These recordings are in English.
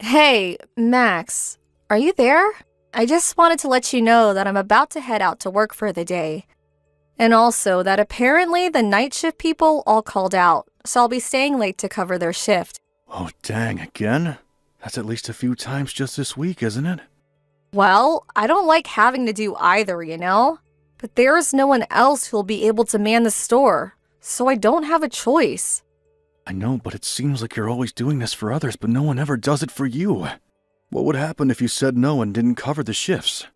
Hey, Max, are you there? I just wanted to let you know that I'm about to head out to work for the day. And also that apparently the night shift people all called out, so I'll be staying late to cover their shift. Oh, dang, again? That's at least a few times just this week, isn't it? Well, I don't like having to do either, you know? But there is no one else who'll be able to man the store, so I don't have a choice. I know, but it seems like you're always doing this for others, but no one ever does it for you. What would happen if you said no and didn't cover the shifts?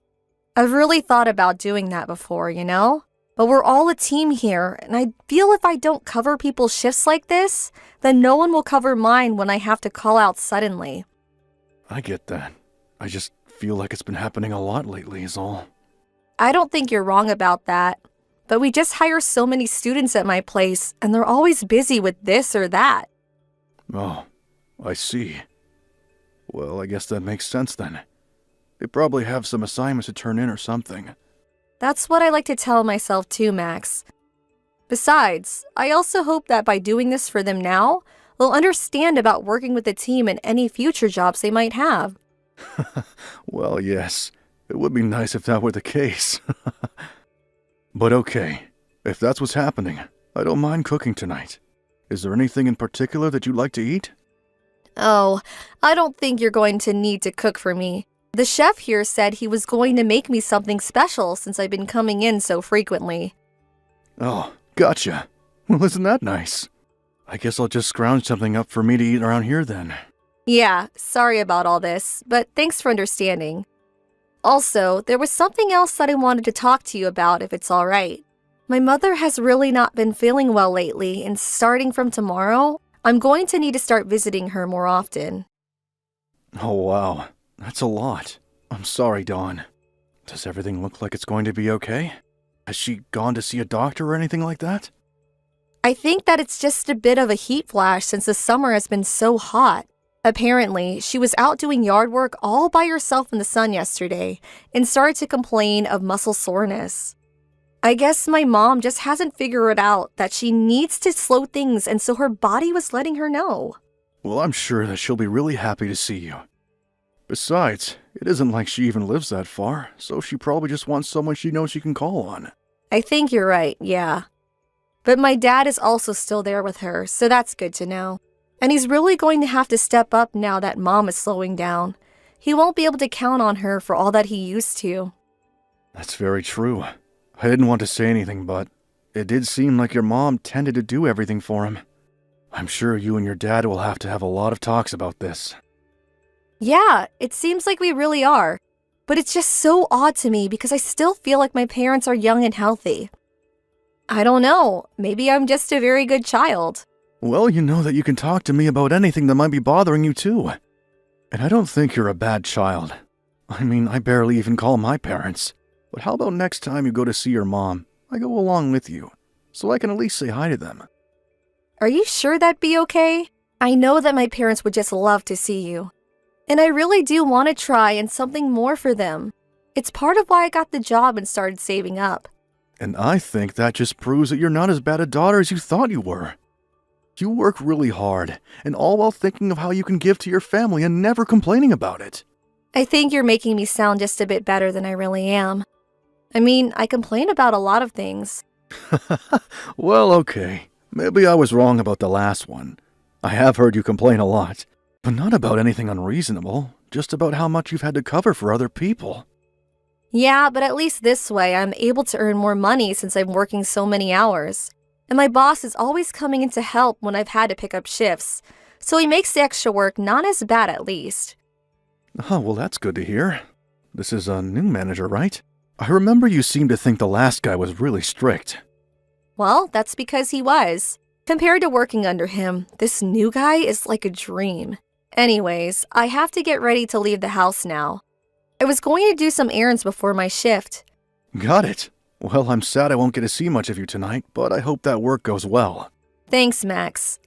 I've really thought about doing that before, you know? But we're all a team here, and I feel if I don't cover people's shifts like this, then no one will cover mine when I have to call out suddenly. I get that. I just feel like it's been happening a lot lately is all. I don't think you're wrong about that. But we just hire so many students at my place, and they're always busy with this or that. Oh, I see. Well, I guess that makes sense then. They probably have some assignments to turn in or something. That's what I like to tell myself too, Max. Besides, I also hope that by doing this for them now, they'll understand about working with the team in any future jobs they might have. Well, yes. It would be nice if that were the case. But okay, if that's what's happening, I don't mind cooking tonight. Is there anything in particular that you'd like to eat? Oh, I don't think you're going to need to cook for me. The chef here said he was going to make me something special since I've been coming in so frequently. Oh, gotcha. Well, isn't that nice? I guess I'll just scrounge something up for me to eat around here then. Yeah, sorry about all this, but thanks for understanding. Also, there was something else that I wanted to talk to you about if it's alright. My mother has really not been feeling well lately, and starting from tomorrow, I'm going to need to start visiting her more often. Oh, wow. That's a lot. I'm sorry, Dawn. Does everything look like it's going to be okay? Has she gone to see a doctor or anything like that? I think that it's just a bit of a heat flash since the summer has been so hot. Apparently, she was out doing yard work all by herself in the sun yesterday and started to complain of muscle soreness. I guess my mom just hasn't figured out that she needs to slow things, and so her body was letting her know. Well, I'm sure that she'll be really happy to see you. Besides, it isn't like she even lives that far, so she probably just wants someone she knows she can call on. I think you're right, yeah. But my dad is also still there with her, so that's good to know. And he's really going to have to step up now that Mom is slowing down. He won't be able to count on her for all that he used to. That's very true. I didn't want to say anything, but it did seem like your mom tended to do everything for him. I'm sure you and your dad will have to have a lot of talks about this. Yeah, it seems like we really are. But it's just so odd to me because I still feel like my parents are young and healthy. I don't know, maybe I'm just a very good child. Well, you know that you can talk to me about anything that might be bothering you too. And I don't think you're a bad child. I mean, I barely even call my parents. But how about next time you go to see your mom, I go along with you, so I can at least say hi to them. Are you sure that'd be okay? I know that my parents would just love to see you. And I really do want to try and something more for them. It's part of why I got the job and started saving up. And I think that just proves that you're not as bad a daughter as you thought you were. You work really hard, and all while thinking of how you can give to your family and never complaining about it. I think you're making me sound just a bit better than I really am. I mean, I complain about a lot of things. Well, okay. Maybe I was wrong about the last one. I have heard you complain a lot, but not about anything unreasonable, just about how much you've had to cover for other people. Yeah, but at least this way I'm able to earn more money since I'm working so many hours. And my boss is always coming in to help when I've had to pick up shifts, so he makes the extra work not as bad at least. Oh, well, that's good to hear. This is a new manager, right? I remember you seemed to think the last guy was really strict. Well, that's because he was. Compared to working under him, this new guy is like a dream. Anyways, I have to get ready to leave the house now. I was going to do some errands before my shift. Got it. Well, I'm sad I won't get to see much of you tonight, but I hope that work goes well. Thanks, Max.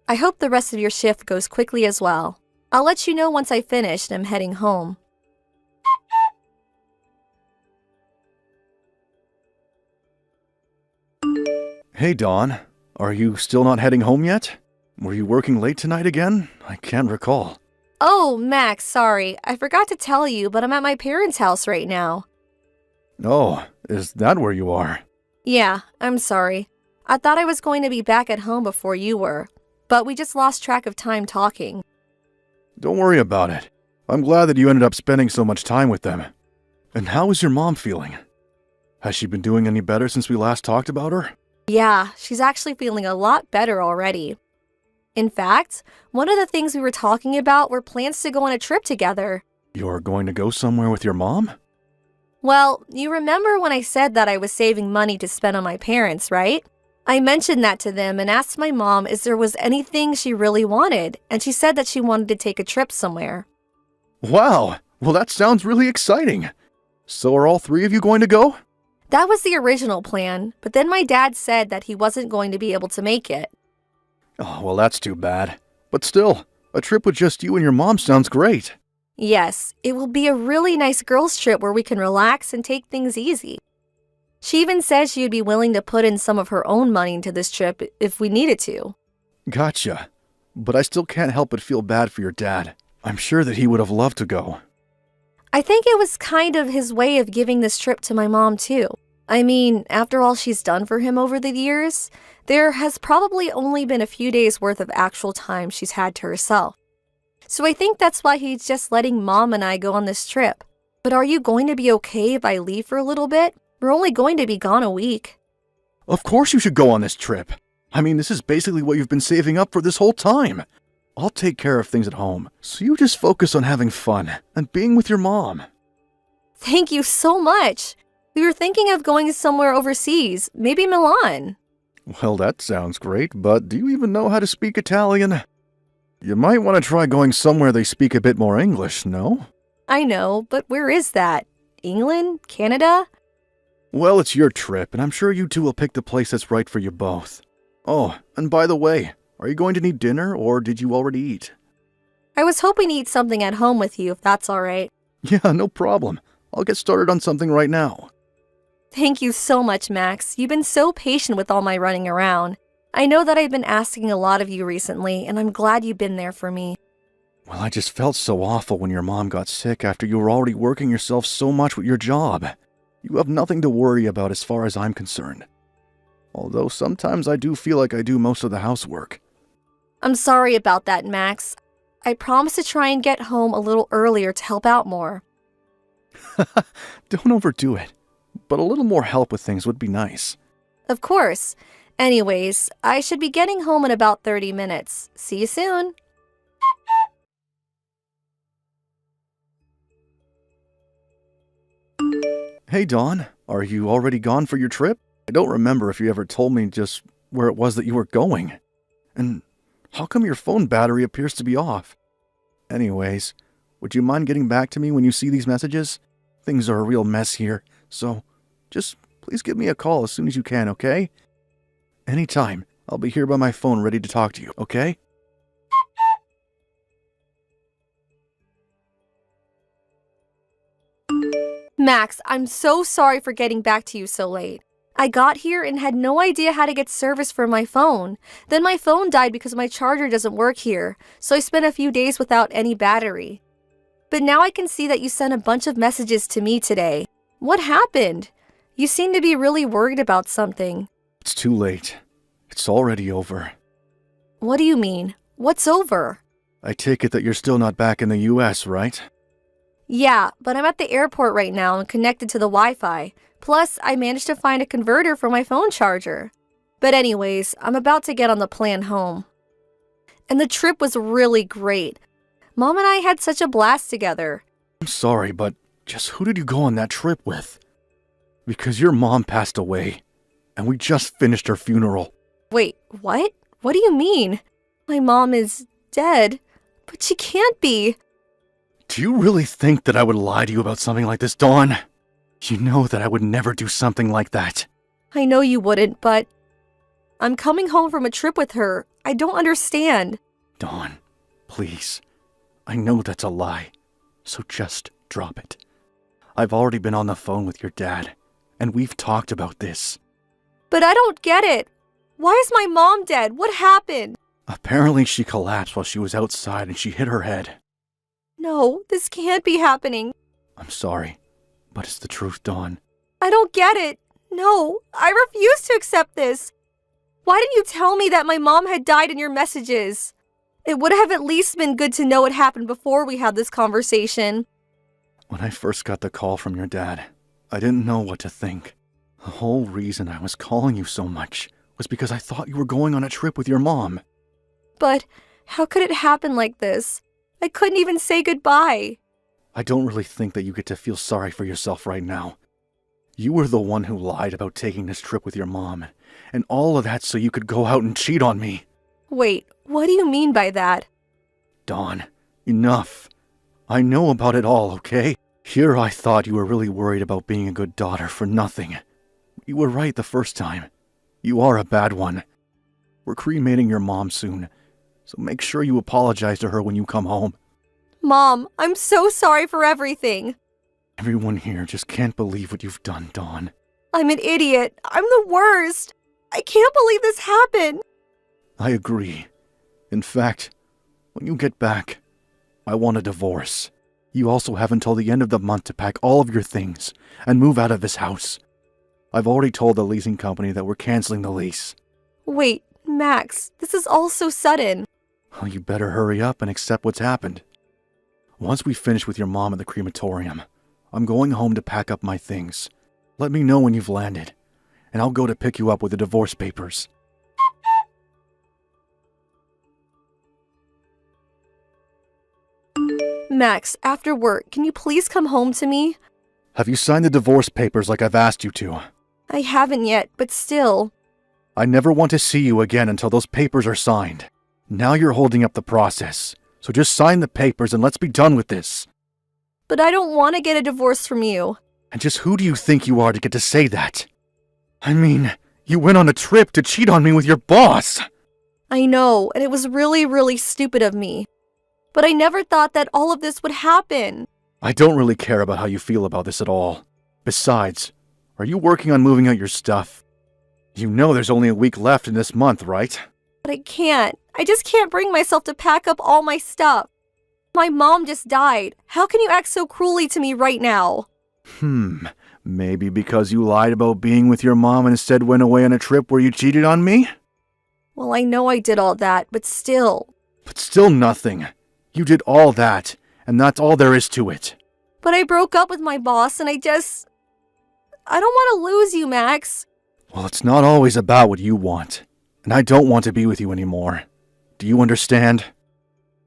I hope the rest of your shift goes quickly as well. I'll let you know once I finish and I'm heading home. Hey, Dawn. Are you still not heading home yet? Were you working late tonight again? I can't recall. Oh, Max, sorry. I forgot to tell you, but I'm at my parents' house right now. Oh, is that where you are? Yeah, I'm sorry. I thought I was going to be back at home before you were, but we just lost track of time talking. Don't worry about it. I'm glad that you ended up spending so much time with them. And how is your mom feeling? Has she been doing any better since we last talked about her? Yeah, she's actually feeling a lot better already. In fact, one of the things we were talking about were plans to go on a trip together. You're going to go somewhere with your mom? Well, you remember when I said that I was saving money to spend on my parents, right? I mentioned that to them and asked my mom if there was anything she really wanted, and she said that she wanted to take a trip somewhere. Wow! Well, that sounds really exciting. So are all three of you going to go? That was the original plan, but then my dad said that he wasn't going to be able to make it. Oh, well, that's too bad. But still, a trip with just you and your mom sounds great. Yes, it will be a really nice girls' trip where we can relax and take things easy. She even says she would be willing to put in some of her own money into this trip if we needed to. Gotcha. But I still can't help but feel bad for your dad. I'm sure that he would have loved to go. I think it was kind of his way of giving this trip to my mom, too. I mean, after all she's done for him over the years, there has probably only been a few days worth of actual time she's had to herself. So I think that's why he's just letting Mom and I go on this trip. But are you going to be okay if I leave for a little bit? We're only going to be gone a week. Of course you should go on this trip. I mean, this is basically what you've been saving up for this whole time. I'll take care of things at home, so you just focus on having fun and being with your mom. Thank you so much. We were thinking of going somewhere overseas, maybe Milan. Well, that sounds great, but do you even know how to speak Italian? You might want to try going somewhere they speak a bit more English, no? I know, but where is that? England? Canada? Well, it's your trip, and I'm sure you two will pick the place that's right for you both. Oh, and by the way, are you going to need dinner, or did you already eat? I was hoping to eat something at home with you, if that's all right. Yeah, no problem. I'll get started on something right now. Thank you so much, Max. You've been so patient with all my running around. I know that I've been asking a lot of you recently, and I'm glad you've been there for me. Well, I just felt so awful when your mom got sick after you were already working yourself so much with your job. You have nothing to worry about as far as I'm concerned. Although sometimes I do feel like I do most of the housework. I'm sorry about that, Max. I promise to try and get home a little earlier to help out more. Don't overdo it, but a little more help with things would be nice. Of course. Anyways, I should be getting home in about 30 minutes. See you soon. Hey, Dawn, are you already gone for your trip? I don't remember if you ever told me just where it was that you were going. And how come your phone battery appears to be off? Anyways, would you mind getting back to me when you see these messages? Things are a real mess here, so just please give me a call as soon as you can, okay? Anytime. I'll be here by my phone ready to talk to you, okay? Max, I'm so sorry for getting back to you so late. I got here and had no idea how to get service for my phone. Then my phone died because my charger doesn't work here, so I spent a few days without any battery. But now I can see that you sent a bunch of messages to me today. What happened? You seem to be really worried about something. It's too late. It's already over. What do you mean? What's over? I take it that you're still not back in the US, right? Yeah, but I'm at the airport right now and connected to the Wi-Fi. Plus, I managed to find a converter for my phone charger. But anyways, I'm about to get on the plane home. And the trip was really great. Mom and I had such a blast together. I'm sorry, but just who did you go on that trip with? Because your mom passed away, and we just finished her funeral. Wait, what? What do you mean? My mom is dead. But she can't be. Do you really think that I would lie to you about something like this, Dawn? You know that I would never do something like that. I know you wouldn't, but I'm coming home from a trip with her. I don't understand. Dawn, please. I know that's a lie, so just drop it. I've already been on the phone with your dad, and we've talked about this. But I don't get it. Why is my mom dead? What happened? Apparently she collapsed while she was outside and she hit her head. No, this can't be happening. I'm sorry, but it's the truth, Dawn. I don't get it. No, I refuse to accept this. Why didn't you tell me that my mom had died in your messages? It would have at least been good to know what happened before we had this conversation. When I first got the call from your dad, I didn't know what to think. The whole reason I was calling you so much was because I thought you were going on a trip with your mom. But how could it happen like this? I couldn't even say goodbye. I don't really think that you get to feel sorry for yourself right now. You were the one who lied about taking this trip with your mom, and all of that so you could go out and cheat on me. Wait, what do you mean by that? Dawn, enough. I know about it all, okay? Here I thought you were really worried about being a good daughter for nothing. You were right the first time. You are a bad one. We're cremating your mom soon, so make sure you apologize to her when you come home. Mom, I'm so sorry for everything. Everyone here just can't believe what you've done, Dawn. I'm an idiot. I'm the worst. I can't believe this happened. I agree. In fact, when you get back, I want a divorce. You also have until the end of the month to pack all of your things and move out of this house. I've already told the leasing company that we're canceling the lease. Wait, Max, this is all so sudden. Well, you better hurry up and accept what's happened. Once we finish with your mom at the crematorium, I'm going home to pack up my things. Let me know when you've landed, and I'll go to pick you up with the divorce papers. Max, after work, can you please come home to me? Have you signed the divorce papers like I've asked you to? I haven't yet, but still. I never want to see you again until those papers are signed. Now you're holding up the process, so just sign the papers and let's be done with this. But I don't want to get a divorce from you. And just who do you think you are to get to say that? I mean, you went on a trip to cheat on me with your boss. I know, and it was really, really stupid of me. But I never thought that all of this would happen. I don't really care about how you feel about this at all. Besides, are you working on moving out your stuff? You know there's only a week left in this month, right? But I can't. I just can't bring myself to pack up all my stuff. My mom just died. How can you act so cruelly to me right now? Maybe because you lied about being with your mom and instead went away on a trip where you cheated on me? Well, I know I did all that, but still. But still nothing. You did all that, and that's all there is to it. But I broke up with my boss and I don't want to lose you, Max. Well, it's not always about what you want, and I don't want to be with you anymore. Do you understand?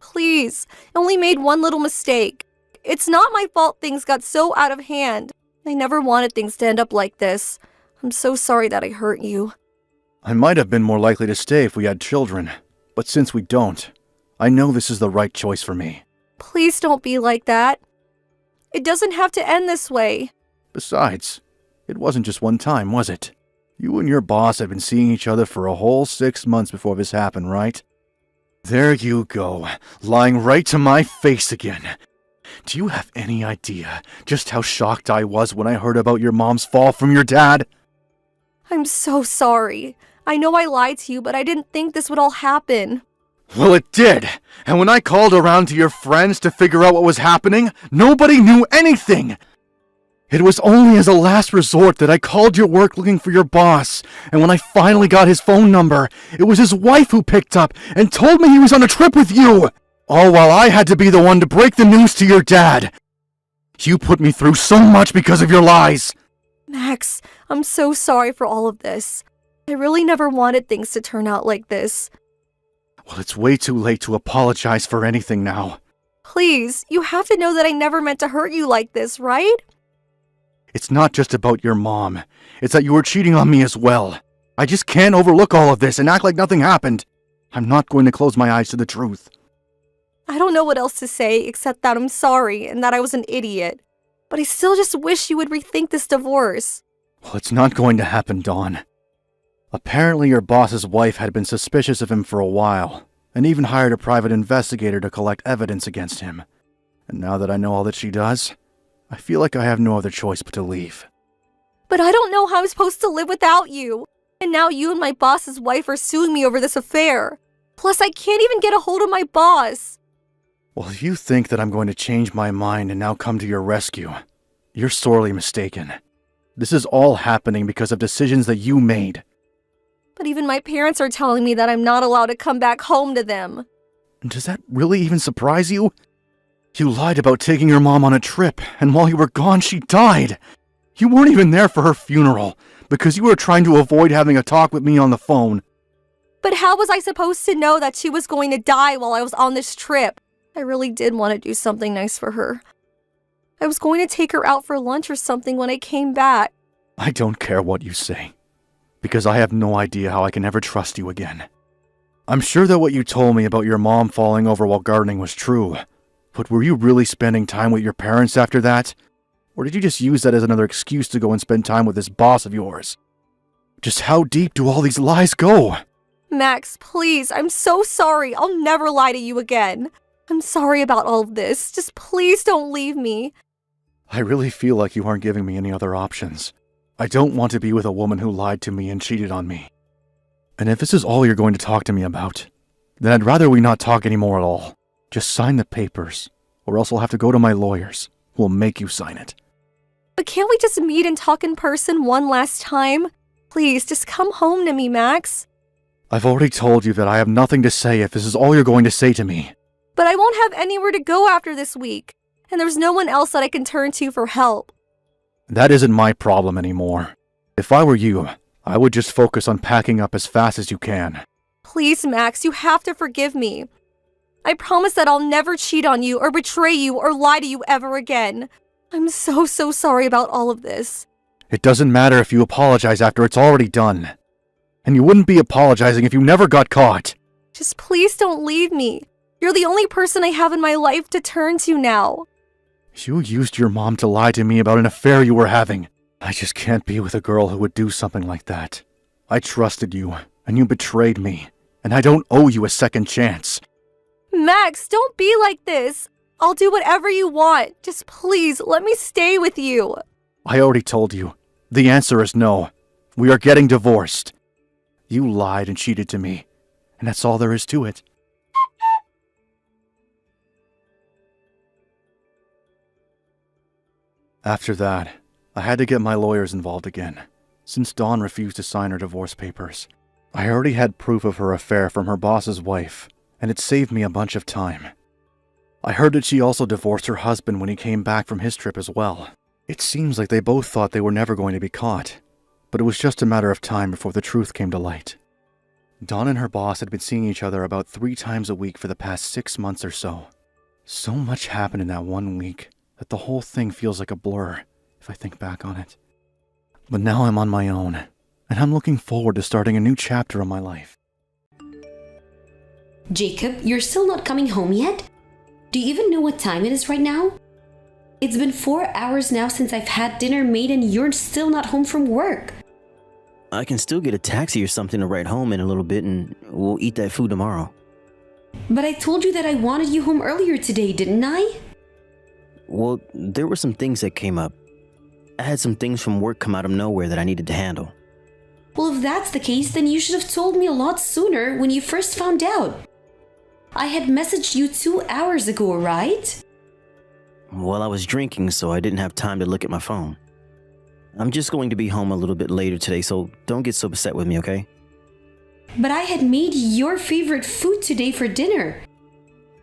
Please, I only made one little mistake. It's not my fault things got so out of hand. I never wanted things to end up like this. I'm so sorry that I hurt you. I might have been more likely to stay if we had children, but since we don't, I know this is the right choice for me. Please don't be like that. It doesn't have to end this way. Besides, it wasn't just one time, was it? You and your boss had been seeing each other for a whole 6 months before this happened, right? There you go, lying right to my face again. Do you have any idea just how shocked I was when I heard about your mom's fall from your dad? I'm so sorry. I know I lied to you, but I didn't think this would all happen. Well, it did. And when I called around to your friends to figure out what was happening, nobody knew anything. It was only as a last resort that I called your work looking for your boss, and when I finally got his phone number, it was his wife who picked up and told me he was on a trip with you, all while I had to be the one to break the news to your dad. You put me through so much because of your lies. Max, I'm so sorry for all of this. I really never wanted things to turn out like this. Well, it's way too late to apologize for anything now. Please, you have to know that I never meant to hurt you like this, right? It's not just about your mom. It's that you were cheating on me as well. I just can't overlook all of this and act like nothing happened. I'm not going to close my eyes to the truth. I don't know what else to say except that I'm sorry and that I was an idiot. But I still just wish you would rethink this divorce. Well, it's not going to happen, Dawn. Apparently your boss's wife had been suspicious of him for a while, and even hired a private investigator to collect evidence against him. And now that I know all that she does, I feel like I have no other choice but to leave. But I don't know how I'm supposed to live without you. And now you and my boss's wife are suing me over this affair. Plus, I can't even get a hold of my boss. Well, if you think that I'm going to change my mind and now come to your rescue, you're sorely mistaken. This is all happening because of decisions that you made. But even my parents are telling me that I'm not allowed to come back home to them. Does that really even surprise you? You lied about taking your mom on a trip, and while you were gone, she died. You weren't even there for her funeral, because you were trying to avoid having a talk with me on the phone. But how was I supposed to know that she was going to die while I was on this trip? I really did want to do something nice for her. I was going to take her out for lunch or something when I came back. I don't care what you say, because I have no idea how I can ever trust you again. I'm sure that what you told me about your mom falling over while gardening was true, but were you really spending time with your parents after that? Or did you just use that as another excuse to go and spend time with this boss of yours? Just how deep do all these lies go? Max, please, I'm so sorry. I'll never lie to you again. I'm sorry about all of this. Just please don't leave me. I really feel like you aren't giving me any other options. I don't want to be with a woman who lied to me and cheated on me. And if this is all you're going to talk to me about, then I'd rather we not talk anymore at all. Just sign the papers, or else I'll have to go to my lawyers, who will make you sign it. But can't we just meet and talk in person one last time? Please, just come home to me, Max. I've already told you that I have nothing to say if this is all you're going to say to me. But I won't have anywhere to go after this week, and there's no one else that I can turn to for help. That isn't my problem anymore. If I were you, I would just focus on packing up as fast as you can. Please, Max, you have to forgive me. I promise that I'll never cheat on you or betray you or lie to you ever again. I'm so sorry about all of this. It doesn't matter if you apologize after it's already done. And you wouldn't be apologizing if you never got caught. Just please don't leave me. You're the only person I have in my life to turn to now. You used your mom to lie to me about an affair you were having. I just can't be with a girl who would do something like that. I trusted you, and you betrayed me, and I don't owe you a second chance. Max, don't be like this. I'll do whatever you want. Just please, let me stay with you. I already told you. The answer is no. We are getting divorced. You lied and cheated to me, and that's all there is to it. After that, I had to get my lawyers involved again, since Dawn refused to sign her divorce papers. I already had proof of her affair from her boss's wife, and it saved me a bunch of time. I heard that she also divorced her husband when he came back from his trip as well. It seems like they both thought they were never going to be caught, but it was just a matter of time before the truth came to light. Dawn and her boss had been seeing each other about 3 times a week for the past 6 months or so. So much happened in that 1 week that the whole thing feels like a blur if I think back on it. But now I'm on my own, and I'm looking forward to starting a new chapter of my life. Jacob, you're still not coming home yet? Do you even know what time it is right now? It's been 4 hours now since I've had dinner made and you're still not home from work. I can still get a taxi or something to ride home in a little bit and we'll eat that food tomorrow. But I told you that I wanted you home earlier today, didn't I? Well, there were some things that came up. I had some things from work come out of nowhere that I needed to handle. Well, if that's the case, then you should have told me a lot sooner when you first found out. I had messaged you 2 hours ago, right? Well, I was drinking, so I didn't have time to look at my phone. I'm just going to be home a little bit later today, so don't get so upset with me, okay? But I had made your favorite food today for dinner.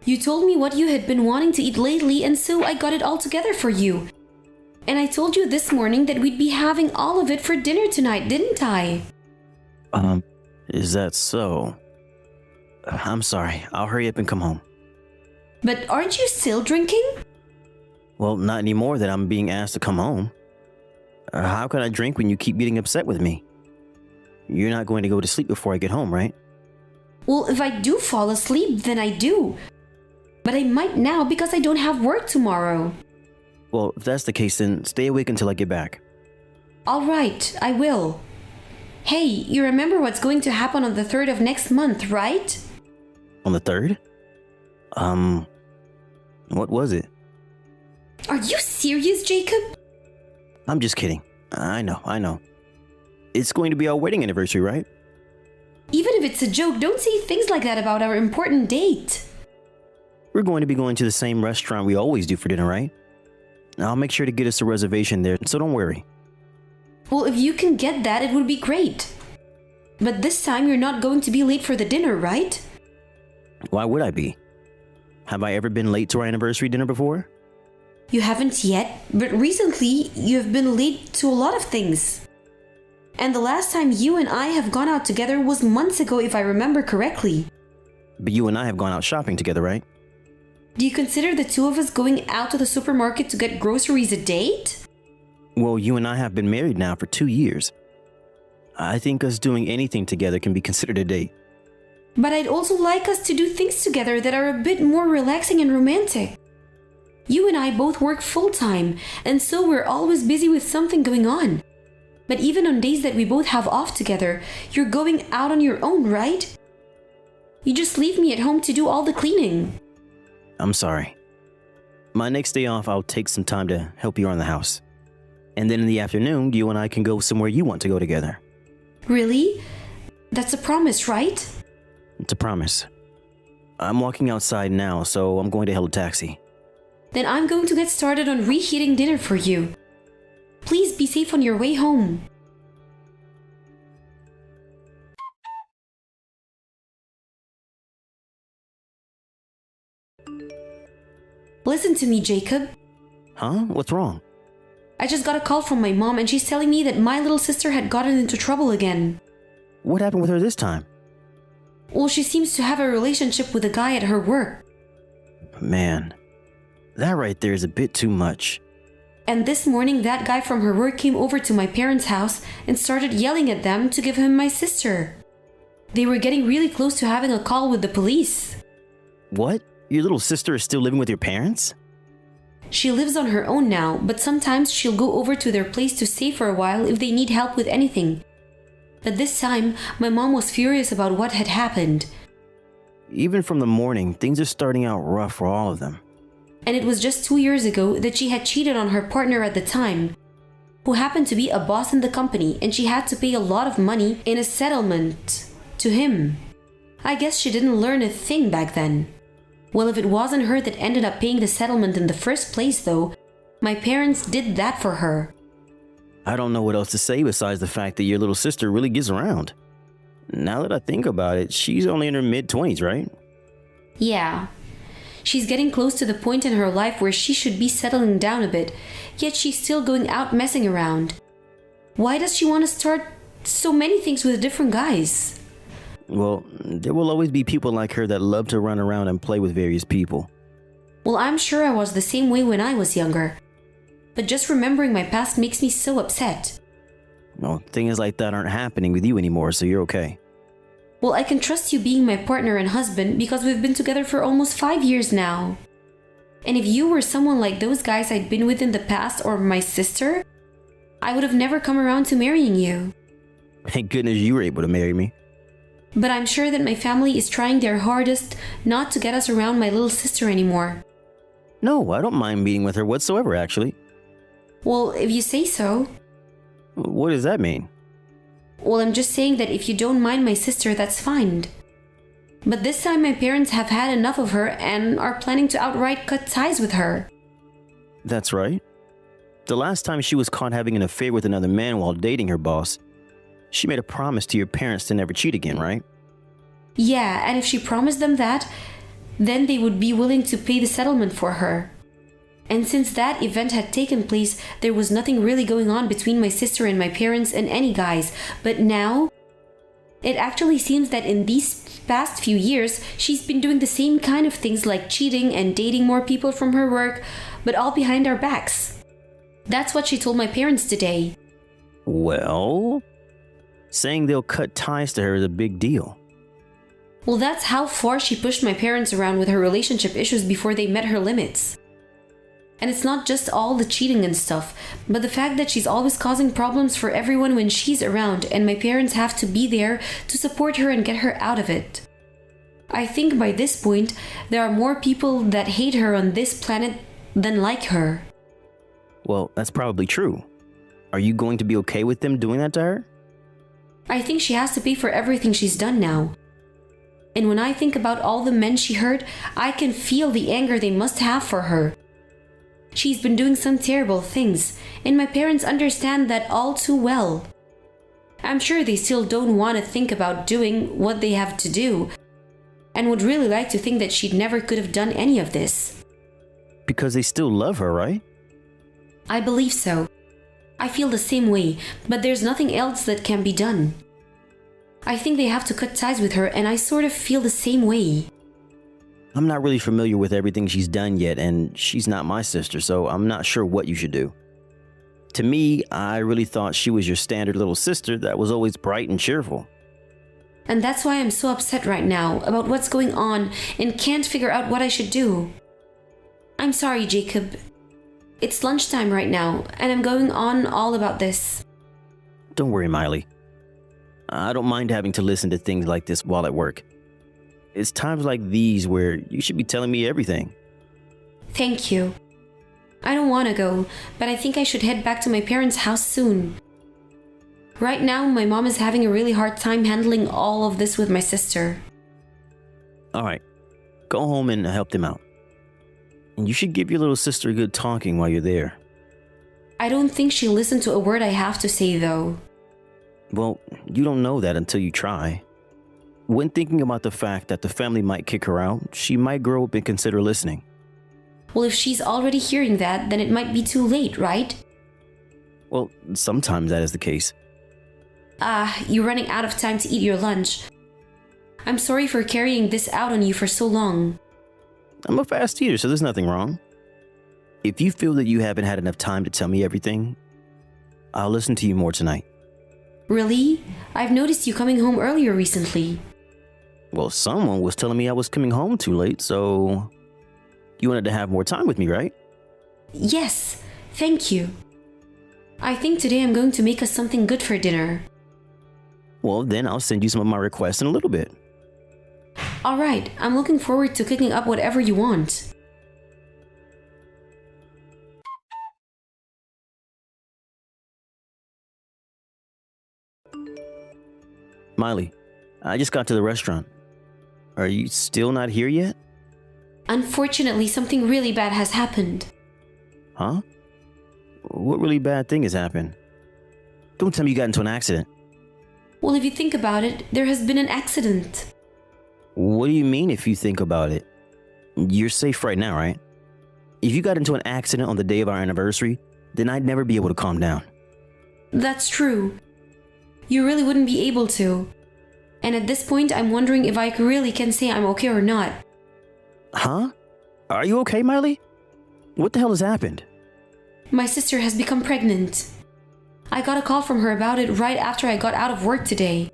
You told me what you had been wanting to eat lately, and so I got it all together for you. And I told you this morning that we'd be having all of it for dinner tonight, didn't I? Is that so? I'm sorry. I'll hurry up and come home. But aren't you still drinking? Well, not anymore that I'm being asked to come home. How can I drink when you keep getting upset with me? You're not going to go to sleep before I get home, right? Well, if I do fall asleep, then I do. But I might now because I don't have work tomorrow. Well, if that's the case, then stay awake until I get back. All right, I will. Hey, you remember what's going to happen on the 3rd of next month, right? On the 3rd? What was it? Are you serious, Jacob? I'm just kidding. I know. It's going to be our wedding anniversary, right? Even if it's a joke, don't say things like that about our important date. We're going to be going to the same restaurant we always do for dinner, right? I'll make sure to get us a reservation there, so don't worry. Well, if you can get that, it would be great. But this time you're not going to be late for the dinner, right? Why would I be? Have I ever been late to our anniversary dinner before? You haven't yet, but recently you have been late to a lot of things. And the last time you and I have gone out together was months ago, if I remember correctly. But you and I have gone out shopping together, right? Do you consider the two of us going out to the supermarket to get groceries a date? Well, you and I have been married now for 2 years. I think us doing anything together can be considered a date. But I'd also like us to do things together that are a bit more relaxing and romantic. You and I both work full-time, and so we're always busy with something going on. But even on days that we both have off together, you're going out on your own, right? You just leave me at home to do all the cleaning. I'm sorry. My next day off, I'll take some time to help you around the house. And then in the afternoon, you and I can go somewhere you want to go together. Really? That's a promise, right? It's a promise. I'm walking outside now, so I'm going to hail a taxi. Then I'm going to get started on reheating dinner for you. Please be safe on your way home. Listen to me, Jacob. Huh? What's wrong? I just got a call from my mom and she's telling me that my little sister had gotten into trouble again. What happened with her this time? Well, she seems to have a relationship with a guy at her work. Man, that right there is a bit too much. And this morning, that guy from her work came over to my parents' house and started yelling at them to give him my sister. They were getting really close to having a call with the police. What? Your little sister is still living with your parents? She lives on her own now, but sometimes she'll go over to their place to stay for a while if they need help with anything. But this time, my mom was furious about what had happened. Even from the morning, things are starting out rough for all of them. And it was just 2 years ago that she had cheated on her partner at the time, who happened to be a boss in the company, and she had to pay a lot of money in a settlement to him. I guess she didn't learn a thing back then. Well, if it wasn't her that ended up paying the settlement in the first place, though, my parents did that for her. I don't know what else to say besides the fact that your little sister really gets around. Now that I think about it, she's only in her mid-20s, right? Yeah. She's getting close to the point in her life where she should be settling down a bit, yet she's still going out messing around. Why does she want to start so many things with different guys? Well, there will always be people like her that love to run around and play with various people. Well, I'm sure I was the same way when I was younger. But just remembering my past makes me so upset. Well, things like that aren't happening with you anymore, so you're okay. Well, I can trust you being my partner and husband because we've been together for almost 5 years now. And if you were someone like those guys I'd been with in the past or my sister, I would have never come around to marrying you. Thank goodness you were able to marry me. But I'm sure that my family is trying their hardest not to get us around my little sister anymore. No, I don't mind meeting with her whatsoever, actually. Well, if you say so. What does that mean? Well, I'm just saying that if you don't mind my sister, that's fine. But this time my parents have had enough of her and are planning to outright cut ties with her. That's right. The last time she was caught having an affair with another man while dating her boss, she made a promise to your parents to never cheat again, right? Yeah, and if she promised them that, then they would be willing to pay the settlement for her. And since that event had taken place, there was nothing really going on between my sister and my parents and any guys. But now, it actually seems that in these past few years, she's been doing the same kind of things like cheating and dating more people from her work, but all behind our backs. That's what she told my parents today. Well, saying they'll cut ties to her is a big deal. Well, that's how far she pushed my parents around with her relationship issues before they met her limits. And it's not just all the cheating and stuff, but the fact that she's always causing problems for everyone when she's around, and my parents have to be there to support her and get her out of it. I think by this point, there are more people that hate her on this planet than like her. Well, that's probably true. Are you going to be okay with them doing that to her? I think she has to pay for everything she's done now. And when I think about all the men she hurt, I can feel the anger they must have for her. She's been doing some terrible things, and my parents understand that all too well. I'm sure they still don't want to think about doing what they have to do, and would really like to think that she never could have done any of this. Because they still love her, right? I believe so. I feel the same way, but there's nothing else that can be done. I think they have to cut ties with her, and I sort of feel the same way. I'm not really familiar with everything she's done yet, and she's not my sister, so I'm not sure what you should do. To me, I really thought she was your standard little sister that was always bright and cheerful. And that's why I'm so upset right now about what's going on and can't figure out what I should do. I'm sorry, Jacob. It's lunchtime right now, and I'm going on all about this. Don't worry, Miley. I don't mind having to listen to things like this while at work. It's times like these where you should be telling me everything. Thank you. I don't want to go, but I think I should head back to my parents' house soon. Right now, my mom is having a really hard time handling all of this with my sister. Alright, go home and help them out. And you should give your little sister a good talking while you're there. I don't think she'll listen to a word I have to say, though. Well, you don't know that until you try. When thinking about the fact that the family might kick her out, she might grow up and consider listening. Well, if she's already hearing that, then it might be too late, right? Well, sometimes that is the case. You're running out of time to eat your lunch. I'm sorry for carrying this out on you for so long. I'm a fast eater, so there's nothing wrong. If you feel that you haven't had enough time to tell me everything, I'll listen to you more tonight. Really? I've noticed you coming home earlier recently. Well, someone was telling me I was coming home too late, so you wanted to have more time with me, right? Yes, thank you. I think today I'm going to make us something good for dinner. Well, then I'll send you some of my requests in a little bit. Alright, I'm looking forward to cooking up whatever you want. Miley, I just got to the restaurant. Are you still not here yet? Unfortunately, something really bad has happened. Huh? What really bad thing has happened? Don't tell me you got into an accident. Well, if you think about it, there has been an accident. What do you mean if you think about it? You're safe right now, right? If you got into an accident on the day of our anniversary, then I'd never be able to calm down. That's true. You really wouldn't be able to. And at this point, I'm wondering if I really can say I'm okay or not. Huh? Are you okay, Miley? What the hell has happened? My sister has become pregnant. I got a call from her about it right after I got out of work today.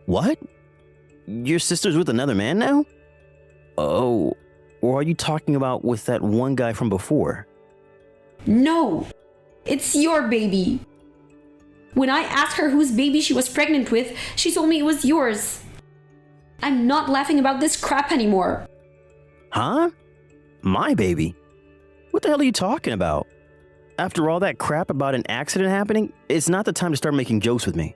What? Your sister's with another man now? Oh, or are you talking about with that one guy from before? No, it's your baby. When I asked her whose baby she was pregnant with, she told me it was yours. I'm not laughing about this crap anymore. Huh? My baby? What the hell are you talking about? After all that crap about an accident happening, it's not the time to start making jokes with me.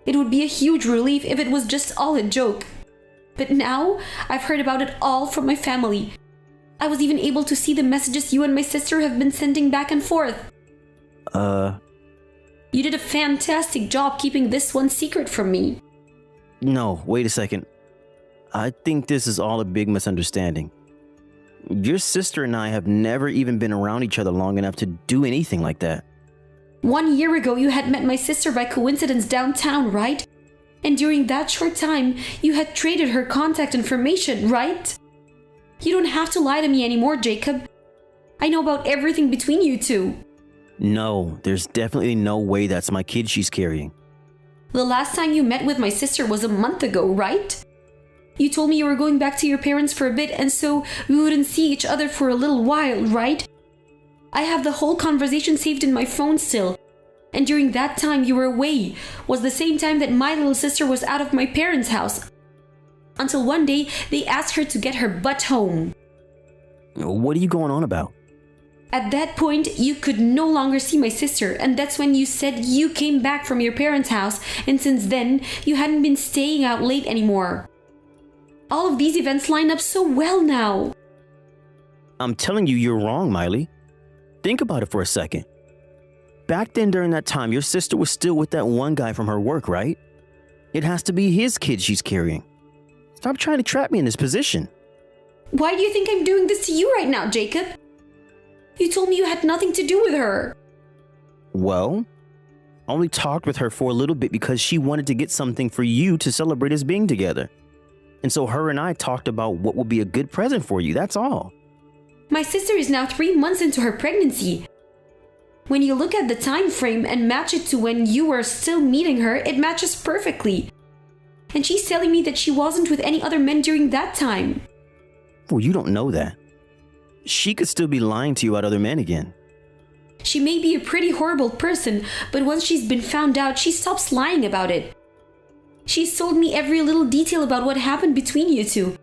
It would be a huge relief if it was just all a joke. But now, I've heard about it all from my family. I was even able to see the messages you and my sister have been sending back and forth. You did a fantastic job keeping this one secret from me. No, wait a second. I think this is all a big misunderstanding. Your sister and I have never even been around each other long enough to do anything like that. 1 year ago, you had met my sister by coincidence downtown, right? And during that short time, you had traded her contact information, right? You don't have to lie to me anymore, Jacob. I know about everything between you two. No, there's definitely no way that's my kid she's carrying. The last time you met with my sister was a month ago, right? You told me you were going back to your parents for a bit, and so we wouldn't see each other for a little while, right? I have the whole conversation saved in my phone still. And during that time you were away was the same time that my little sister was out of my parents' house. Until one day, they asked her to get her butt home. What are you going on about? At that point, you could no longer see my sister, and that's when you said you came back from your parents' house, and since then, you hadn't been staying out late anymore. all of these events line up so well now. I'm telling you, you're wrong, Miley. Think about it for a second. Back then during that time, your sister was still with that one guy from her work, right? It has to be his kid she's carrying. Stop trying to trap me in this position. Why do you think I'm doing this to you right now, Jacob? You told me you had nothing to do with her. Well, I only talked with her for a little bit because she wanted to get something for you to celebrate us being together. And so her and I talked about what would be a good present for you, that's all. My sister is now 3 months into her pregnancy. When you look at the time frame and match it to when you were still meeting her, it matches perfectly. And she's telling me that she wasn't with any other men during that time. Well, you don't know that. She could still be lying to you about other men again. She may be a pretty horrible person, but once she's been found out, she stops lying about it. She's told me every little detail about what happened between you two.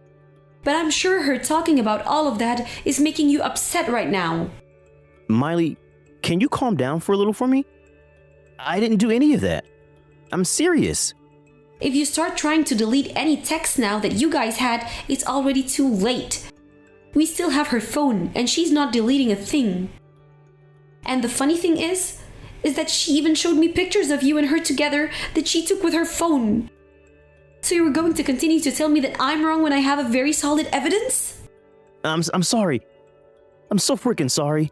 But I'm sure her talking about all of that is making you upset right now. Miley, can you calm down for a little for me? I didn't do any of that. I'm serious. If you start trying to delete any texts now that you guys had, it's already too late. We still have her phone, and she's not deleting a thing. And the funny thing is that she even showed me pictures of you and her together that she took with her phone. So you were going to continue to tell me that I'm wrong when I have a very solid evidence? I'm sorry. I'm so freaking sorry.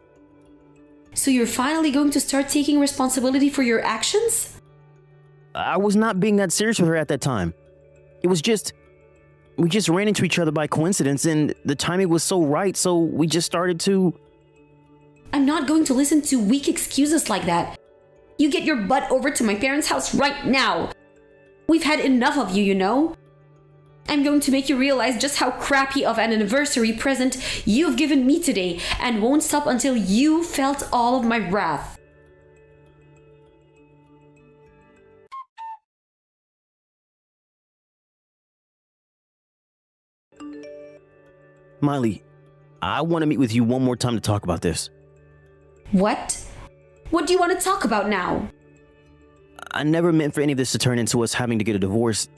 So you're finally going to start taking responsibility for your actions? I was not being that serious with her at that time. It was just... We just ran into each other by coincidence and the timing was so right, so we just started to... I'm not going to listen to weak excuses like that. You get your butt over to my parents' house right now. We've had enough of you, you know? I'm going to make you realize just how crappy of an anniversary present you've given me today and won't stop until you felt all of my wrath. Miley, I want to meet with you one more time to talk about this. What? What do you want to talk about now? I never meant for any of this to turn into us having to get a divorce.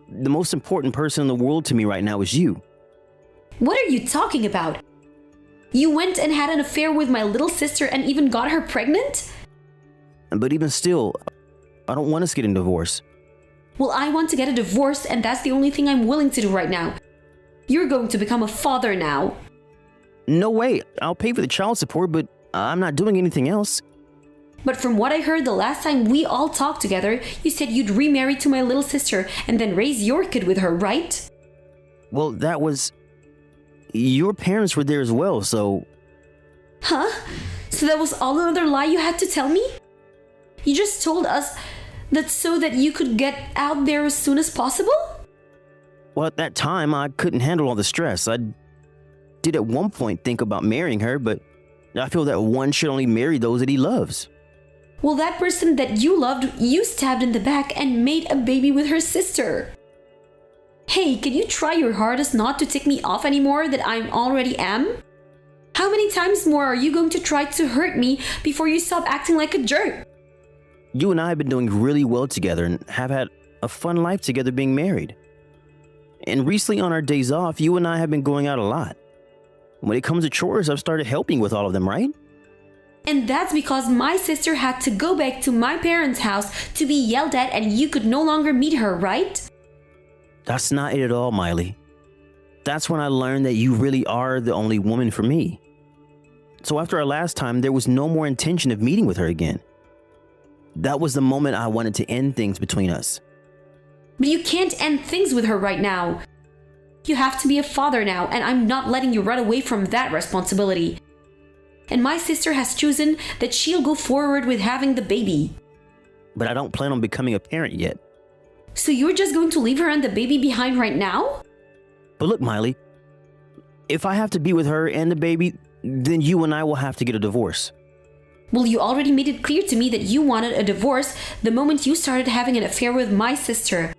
The most important person in the world to me right now is you. What are you talking about? You went and had an affair with my little sister and even got her pregnant? But even still, I don't want us getting divorced. Well, I want to get a divorce, and that's the only thing I'm willing to do right now. You're going to become a father now. No way. I'll pay for the child support, but I'm not doing anything else. But from what I heard the last time we all talked together, you said you'd remarry to my little sister and then raise your kid with her, right? Well, that was... Your parents were there as well, so... Huh? So that was all another lie you had to tell me? You just told us that so that you could get out there as soon as possible? Well, at that time, I couldn't handle all the stress. I did at one point think about marrying her, but I feel that one should only marry those that he loves. Well, that person that you loved, you stabbed in the back and made a baby with her sister. Hey, can you try your hardest not to tick me off anymore that I already am? How many times more are you going to try to hurt me before you stop acting like a jerk? You and I have been doing really well together and have had a fun life together being married. And recently on our days off, you and I have been going out a lot. When it comes to chores, I've started helping with all of them, right? And that's because my sister had to go back to my parents' house to be yelled at and you could no longer meet her, right? That's not it at all, Miley. That's when I learned that you really are the only woman for me. So after our last time, there was no more intention of meeting with her again. That was the moment I wanted to end things between us. But you can't end things with her right now. You have to be a father now, and I'm not letting you run away from that responsibility. And my sister has chosen that she'll go forward with having the baby. But I don't plan on becoming a parent yet. So you're just going to leave her and the baby behind right now? But look, Miley, if I have to be with her and the baby, then you and I will have to get a divorce. Well, you already made it clear to me that you wanted a divorce the moment you started having an affair with my sister.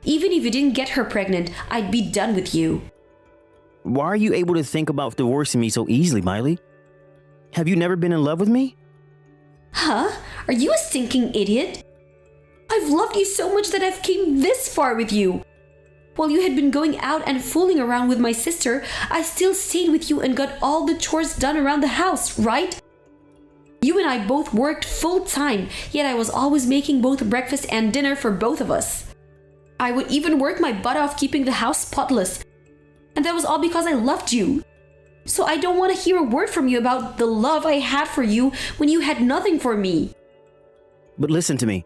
Even if you didn't get her pregnant, I'd be done with you. Why are you able to think about divorcing me so easily, Miley? Have you never been in love with me? Huh? Are you a stinking idiot? I've loved you so much that I've came this far with you. While you had been going out and fooling around with my sister, I still stayed with you and got all the chores done around the house, right? You and I both worked full time, yet I was always making both breakfast and dinner for both of us. I would even work my butt off keeping the house spotless. And that was all because I loved you. So I don't want to hear a word from you about the love I had for you when you had nothing for me. But listen to me.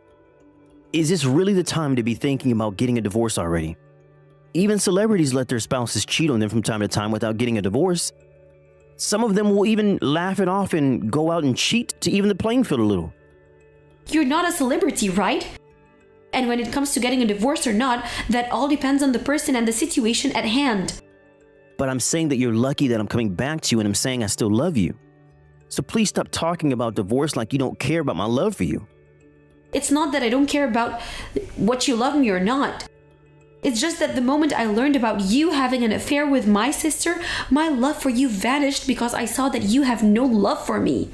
Is this really the time to be thinking about getting a divorce already? Even celebrities let their spouses cheat on them from time to time without getting a divorce. Some of them will even laugh it off and go out and cheat to even the playing field a little. You're not a celebrity, right? And when it comes to getting a divorce or not, that all depends on the person and the situation at hand. But I'm saying that you're lucky that I'm coming back to you, and I'm saying I still love you. So please stop talking about divorce like you don't care about my love for you. It's not that I don't care about what you love me or not. It's just that the moment I learned about you having an affair with my sister, my love for you vanished because I saw that you have no love for me.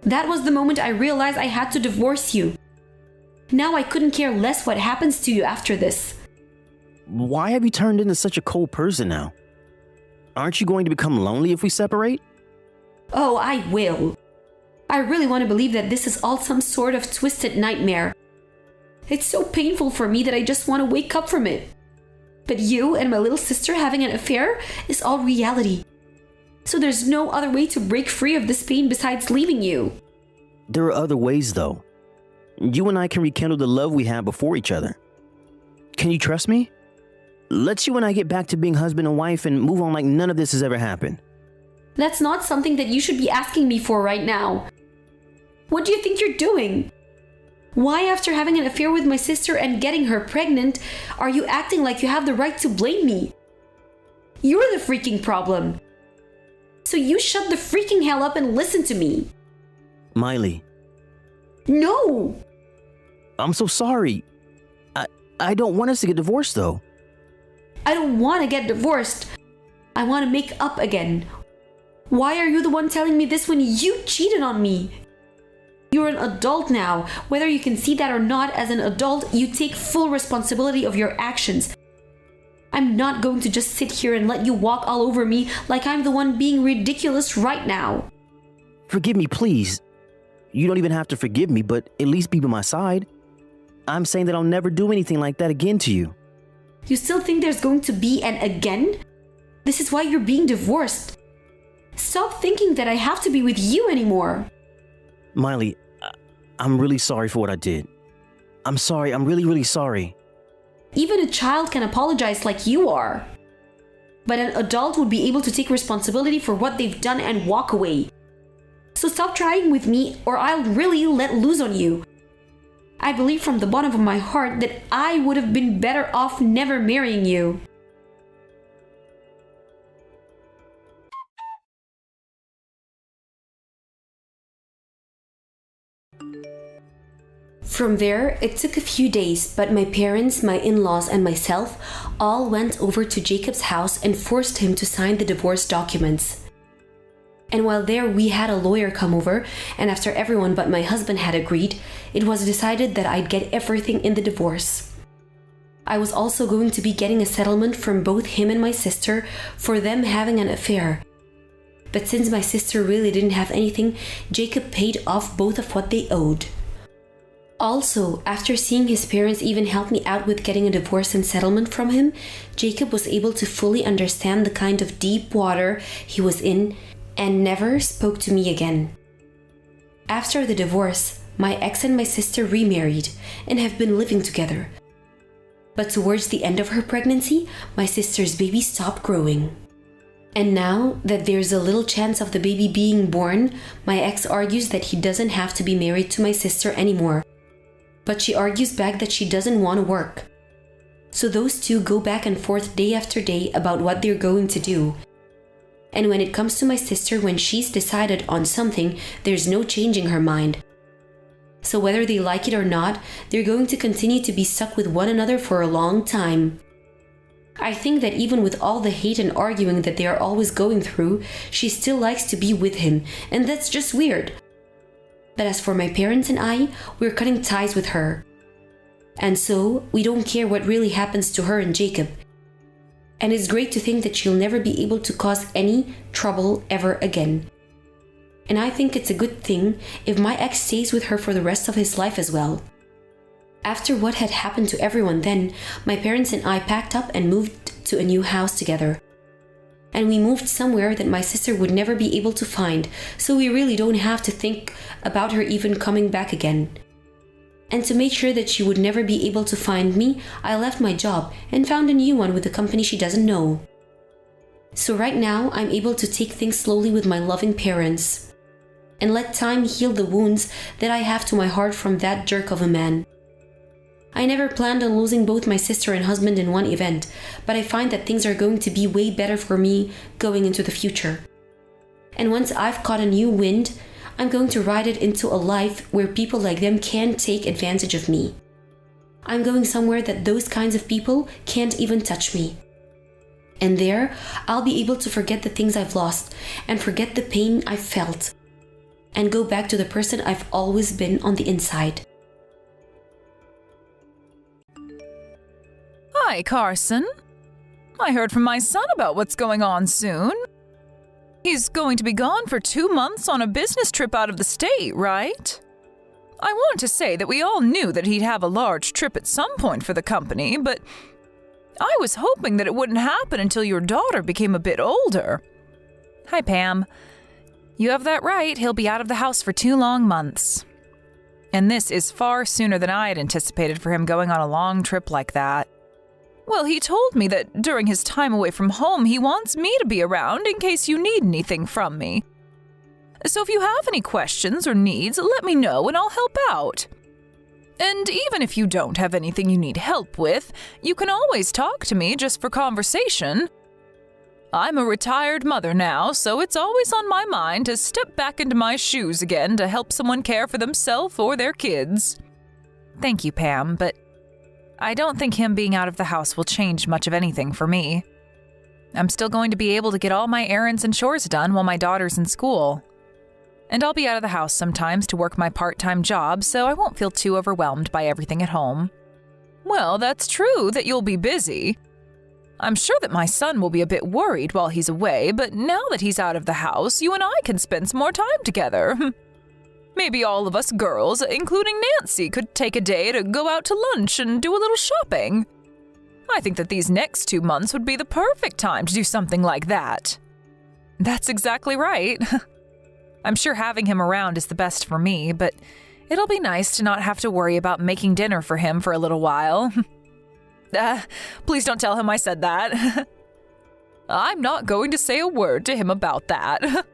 That was the moment I realized I had to divorce you. Now I couldn't care less what happens to you after this. Why have you turned into such a cold person now? Aren't you going to become lonely if we separate? Oh, I will. I really want to believe that this is all some sort of twisted nightmare. It's so painful for me that I just want to wake up from it. But you and my little sister having an affair is all reality. So there's no other way to break free of this pain besides leaving you. There are other ways, though. You and I can rekindle the love we had before each other. Can you trust me? Let's you and I get back to being husband and wife and move on like none of this has ever happened. That's not something that you should be asking me for right now. What do you think you're doing? Why, after having an affair with my sister and getting her pregnant, are you acting like you have the right to blame me? You're the freaking problem. So you shut the freaking hell up and listen to me. Miley. No! I'm so sorry. I don't want us to get divorced, though. I don't want to get divorced. I want to make up again. Why are you the one telling me this when you cheated on me? You're an adult now. Whether you can see that or not, as an adult, you take full responsibility of your actions. I'm not going to just sit here and let you walk all over me like I'm the one being ridiculous right now. Forgive me, please. You don't even have to forgive me, but at least be by my side. I'm saying that I'll never do anything like that again to you. You still think there's going to be an again? This is why you're being divorced. Stop thinking that I have to be with you anymore. Miley, I'm really sorry for what I did. I'm sorry. I'm really, really sorry. Even a child can apologize like you are. But an adult would be able to take responsibility for what they've done and walk away. So stop trying with me or I'll really let loose on you. I believe from the bottom of my heart that I would have been better off never marrying you. From there, it took a few days, but my parents, my in-laws, and myself all went over to Jacob's house and forced him to sign the divorce documents. And while there, we had a lawyer come over, and after everyone but my husband had agreed, it was decided that I'd get everything in the divorce. I was also going to be getting a settlement from both him and my sister for them having an affair. But since my sister really didn't have anything, Jacob paid off both of what they owed. Also, after seeing his parents even help me out with getting a divorce and settlement from him, Jacob was able to fully understand the kind of deep water he was in and never spoke to me again. After the divorce, my ex and my sister remarried and have been living together. But towards the end of her pregnancy, my sister's baby stopped growing. And now that there's a little chance of the baby being born, my ex argues that he doesn't have to be married to my sister anymore. But she argues back that she doesn't want to work. So those two go back and forth day after day about what they're going to do. And when it comes to my sister, when she's decided on something, there's no changing her mind. So whether they like it or not, they're going to continue to be stuck with one another for a long time. I think that even with all the hate and arguing that they are always going through, she still likes to be with him, and that's just weird. But as for my parents and I, we're cutting ties with her. And so, we don't care what really happens to her and Jacob. And it's great to think that she'll never be able to cause any trouble ever again. And I think it's a good thing if my ex stays with her for the rest of his life as well. After what had happened to everyone then, my parents and I packed up and moved to a new house together. And we moved somewhere that my sister would never be able to find, so we really don't have to think about her even coming back again. And to make sure that she would never be able to find me, I left my job and found a new one with a company she doesn't know. So right now, I'm able to take things slowly with my loving parents and let time heal the wounds that I have to my heart from that jerk of a man. I never planned on losing both my sister and husband in one event, but I find that things are going to be way better for me going into the future. And once I've caught a new wind, I'm going to ride it into a life where people like them can't take advantage of me. I'm going somewhere that those kinds of people can't even touch me. And there, I'll be able to forget the things I've lost and forget the pain I've felt and go back to the person I've always been on the inside. Hi, Carson. I heard from my son about what's going on soon. He's going to be gone for 2 months on a business trip out of the state, right? I want to say that we all knew that he'd have a large trip at some point for the company, but I was hoping that it wouldn't happen until your daughter became a bit older. Hi, Pam. You have that right. He'll be out of the house for 2 long months. And this is far sooner than I had anticipated for him going on a long trip like that. Well, he told me that during his time away from home, he wants me to be around in case you need anything from me. So if you have any questions or needs, let me know and I'll help out. And even if you don't have anything you need help with, you can always talk to me just for conversation. I'm a retired mother now, so it's always on my mind to step back into my shoes again to help someone care for themselves or their kids. Thank you, Pam, but I don't think him being out of the house will change much of anything for me. I'm still going to be able to get all my errands and chores done while my daughter's in school. And I'll be out of the house sometimes to work my part-time job, so I won't feel too overwhelmed by everything at home. Well, that's true that you'll be busy. I'm sure that my son will be a bit worried while he's away, but now that he's out of the house, you and I can spend some more time together. Maybe all of us girls, including Nancy, could take a day to go out to lunch and do a little shopping. I think that these next 2 months would be the perfect time to do something like that. That's exactly right. I'm sure having him around is the best for me, but it'll be nice to not have to worry about making dinner for him for a little while. Please don't tell him I said that. I'm not going to say a word to him about that.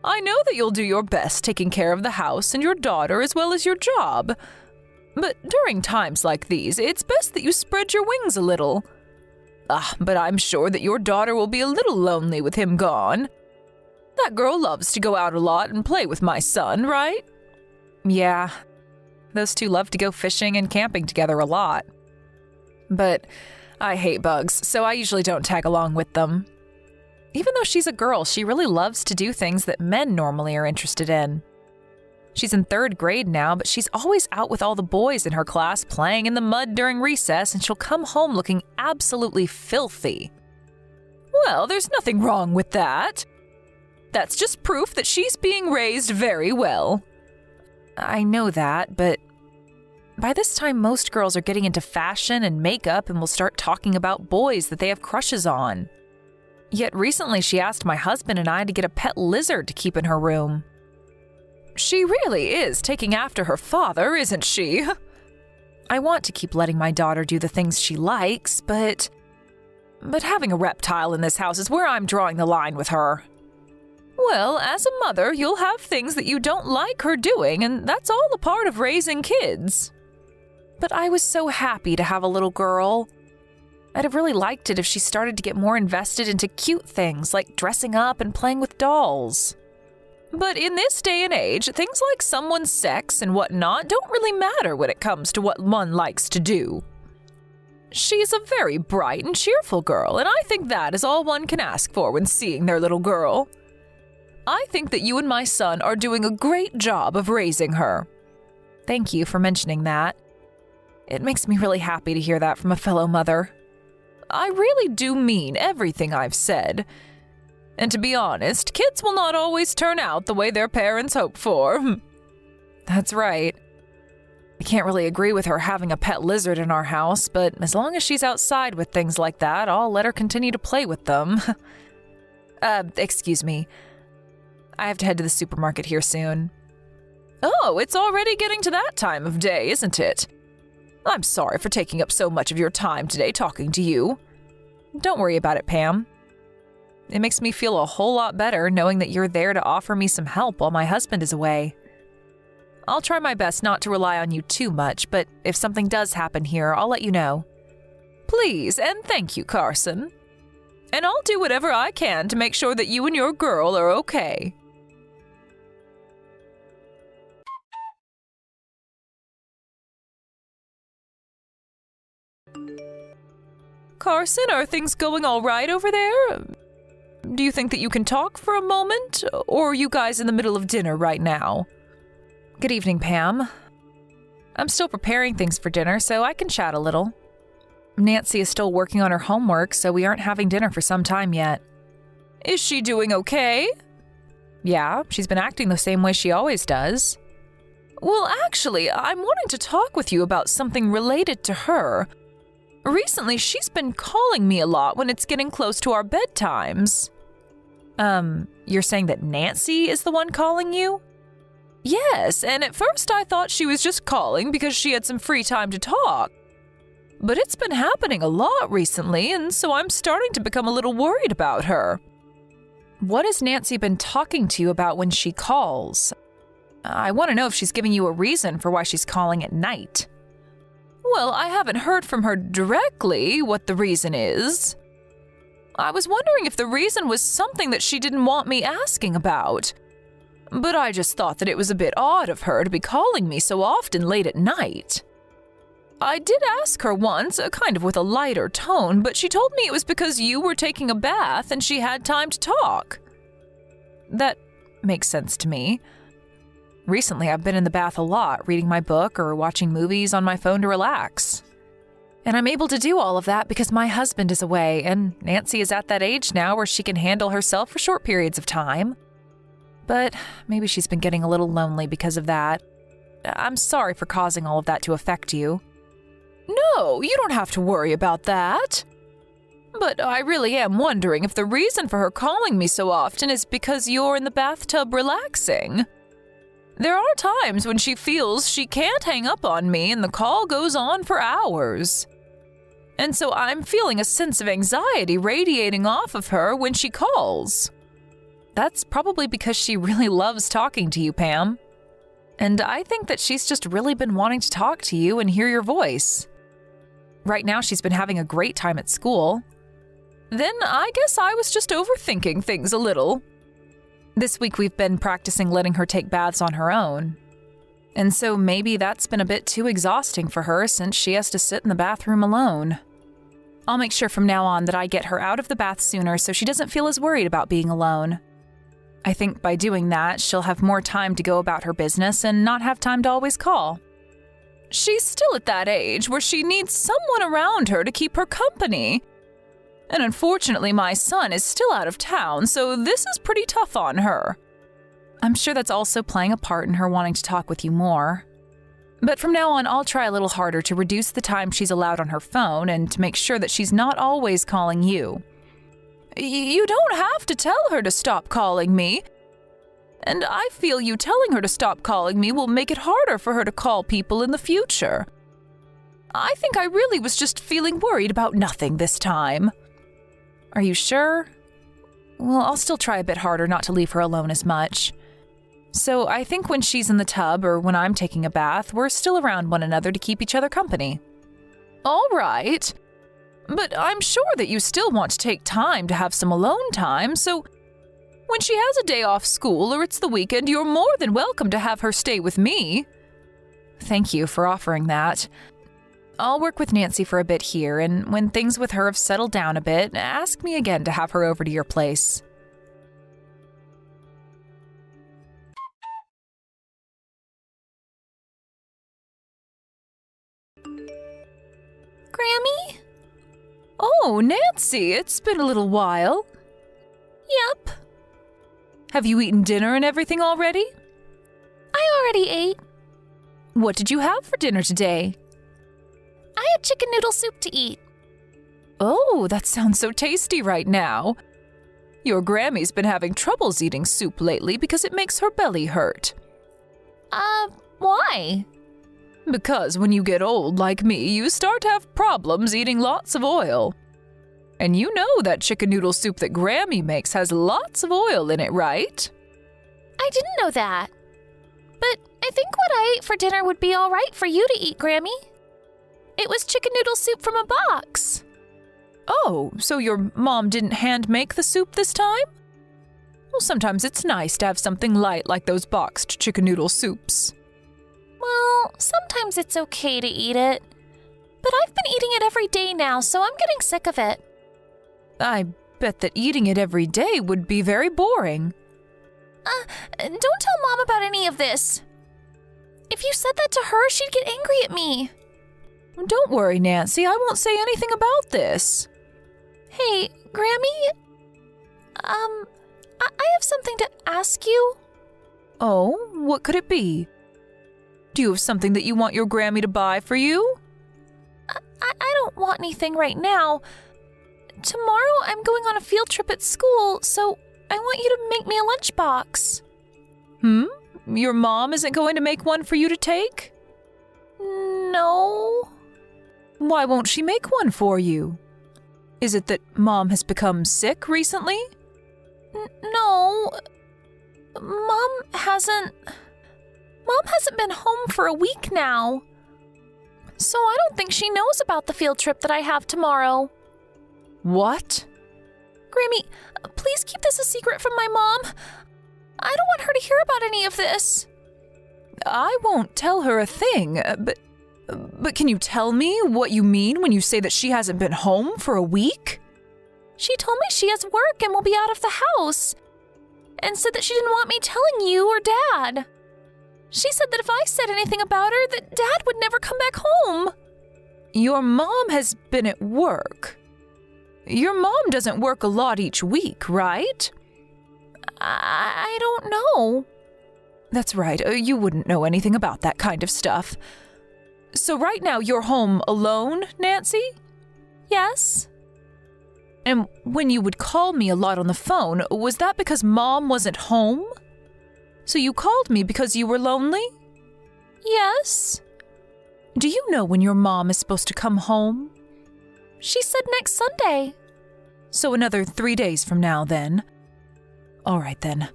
I know that you'll do your best taking care of the house and your daughter as well as your job. But during times like these, it's best that you spread your wings a little. But I'm sure that your daughter will be a little lonely with him gone. That girl loves to go out a lot and play with my son, right? Yeah, those two love to go fishing and camping together a lot. But I hate bugs, so I usually don't tag along with them. Even though she's a girl, she really loves to do things that men normally are interested in. She's in 3rd grade now, but she's always out with all the boys in her class playing in the mud during recess, and she'll come home looking absolutely filthy. Well, there's nothing wrong with that. That's just proof that she's being raised very well. I know that, but by this time most girls are getting into fashion and makeup and will start talking about boys that they have crushes on. Yet recently she asked my husband and I to get a pet lizard to keep in her room. She really is taking after her father, isn't she? I want to keep letting my daughter do the things she likes, but having a reptile in this house is where I'm drawing the line with her. Well, as a mother, you'll have things that you don't like her doing, and that's all a part of raising kids. But I was so happy to have a little girl. I'd have really liked it if she started to get more invested into cute things like dressing up and playing with dolls. But in this day and age, things like someone's sex and whatnot don't really matter when it comes to what one likes to do. She's a very bright and cheerful girl, and I think that is all one can ask for when seeing their little girl. I think that you and my son are doing a great job of raising her. Thank you for mentioning that. It makes me really happy to hear that from a fellow mother. I really do mean everything I've said. And to be honest, kids will not always turn out the way their parents hope for. That's right. I can't really agree with her having a pet lizard in our house, but as long as she's outside with things like that, I'll let her continue to play with them. Excuse me. I have to head to the supermarket here soon. Oh, it's already getting to that time of day, isn't it? I'm sorry for taking up so much of your time today talking to you. Don't worry about it, Pam. It makes me feel a whole lot better knowing that you're there to offer me some help while my husband is away. I'll try my best not to rely on you too much, but if something does happen here, I'll let you know. Please, and thank you, Carson. And I'll do whatever I can to make sure that you and your girl are okay. Carson, are things going all right over there? Do you think that you can talk for a moment? Or are you guys in the middle of dinner right now? Good evening, Pam. I'm still preparing things for dinner, so I can chat a little. Nancy is still working on her homework, so we aren't having dinner for some time yet. Is she doing okay? Yeah, she's been acting the same way she always does. Well, actually, I'm wanting to talk with you about something related to her. Recently, she's been calling me a lot when it's getting close to our bedtimes. You're saying that Nancy is the one calling you? Yes, and at first I thought she was just calling because she had some free time to talk. But it's been happening a lot recently, and so I'm starting to become a little worried about her. What has Nancy been talking to you about when she calls? I want to know if she's giving you a reason for why she's calling at night. Well, I haven't heard from her directly what the reason is. I was wondering if the reason was something that she didn't want me asking about. But I just thought that it was a bit odd of her to be calling me so often late at night. I did ask her once, kind of with a lighter tone, but she told me it was because you were taking a bath and she had time to talk. That makes sense to me. Recently, I've been in the bath a lot, reading my book or watching movies on my phone to relax. And I'm able to do all of that because my husband is away, and Nancy is at that age now where she can handle herself for short periods of time. But maybe she's been getting a little lonely because of that. I'm sorry for causing all of that to affect you. No, you don't have to worry about that. But I really am wondering if the reason for her calling me so often is because you're in the bathtub relaxing. There are times when she feels she can't hang up on me and the call goes on for hours. And so I'm feeling a sense of anxiety radiating off of her when she calls. That's probably because she really loves talking to you, Pam. And I think that she's just really been wanting to talk to you and hear your voice. Right now, she's been having a great time at school. Then I guess I was just overthinking things a little. This week we've been practicing letting her take baths on her own. And so maybe that's been a bit too exhausting for her since she has to sit in the bathroom alone. I'll make sure from now on that I get her out of the bath sooner so she doesn't feel as worried about being alone. I think by doing that, she'll have more time to go about her business and not have time to always call. She's still at that age where she needs someone around her to keep her company. And unfortunately, my son is still out of town, so this is pretty tough on her. I'm sure that's also playing a part in her wanting to talk with you more. But from now on, I'll try a little harder to reduce the time she's allowed on her phone and to make sure that she's not always calling you. You don't have to tell her to stop calling me. And I feel you telling her to stop calling me will make it harder for her to call people in the future. I think I really was just feeling worried about nothing this time. Are you sure? Well, I'll still try a bit harder not to leave her alone as much. So I think when she's in the tub or when I'm taking a bath, we're still around one another to keep each other company. All right. But I'm sure that you still want to take time to have some alone time, so when she has a day off school or it's the weekend, you're more than welcome to have her stay with me. Thank you for offering that. I'll work with Nancy for a bit here, and when things with her have settled down a bit, ask me again to have her over to your place. Oh, Nancy, it's been a little while. Yep, Have you eaten dinner and everything already? I already ate. What did you have for dinner today? I had chicken noodle soup to eat. Oh, that sounds so tasty right now. Your Grammy's been having troubles eating soup lately because it makes her belly hurt. Why? Because when you get old like me, you start to have problems eating lots of oil. And you know that chicken noodle soup that Grammy makes has lots of oil in it, right? I didn't know that. But I think what I ate for dinner would be all right for you to eat, Grammy. It was chicken noodle soup from a box. Oh, so your mom didn't hand make the soup this time? Well, sometimes it's nice to have something light like those boxed chicken noodle soups. Well, sometimes it's okay to eat it. But I've been eating it every day now, so I'm getting sick of it. I bet that eating it every day would be very boring. Don't tell Mom about any of this. If you said that to her, she'd get angry at me. Don't worry, Nancy, I won't say anything about this. Hey, Grammy? I have something to ask you. Oh, what could it be? Do you have something that you want your Grammy to buy for you? I don't want anything right now. Tomorrow I'm going on a field trip at school, so I want you to make me a lunchbox. Your mom isn't going to make one for you to take? No. Why won't she make one for you? Is it that Mom has become sick recently? No. Mom hasn't been home for a week now. So I don't think she knows about the field trip that I have tomorrow. What? Grammy, please keep this a secret from my mom. I don't want her to hear about any of this. I won't tell her a thing, but can you tell me what you mean when you say that she hasn't been home for a week? She told me she has work and will be out of the house, and said that she didn't want me telling you or Dad. She said that if I said anything about her, that Dad would never come back home. Your mom has been at work. Your mom doesn't work a lot each week, right? I don't know. That's right, you wouldn't know anything about that kind of stuff. So right now you're home alone, Nancy? Yes. And when you would call me a lot on the phone, was that because Mom wasn't home? So you called me because you were lonely? Yes. Do you know when your mom is supposed to come home? She said next Sunday. So another 3 days from now, then. All right, then.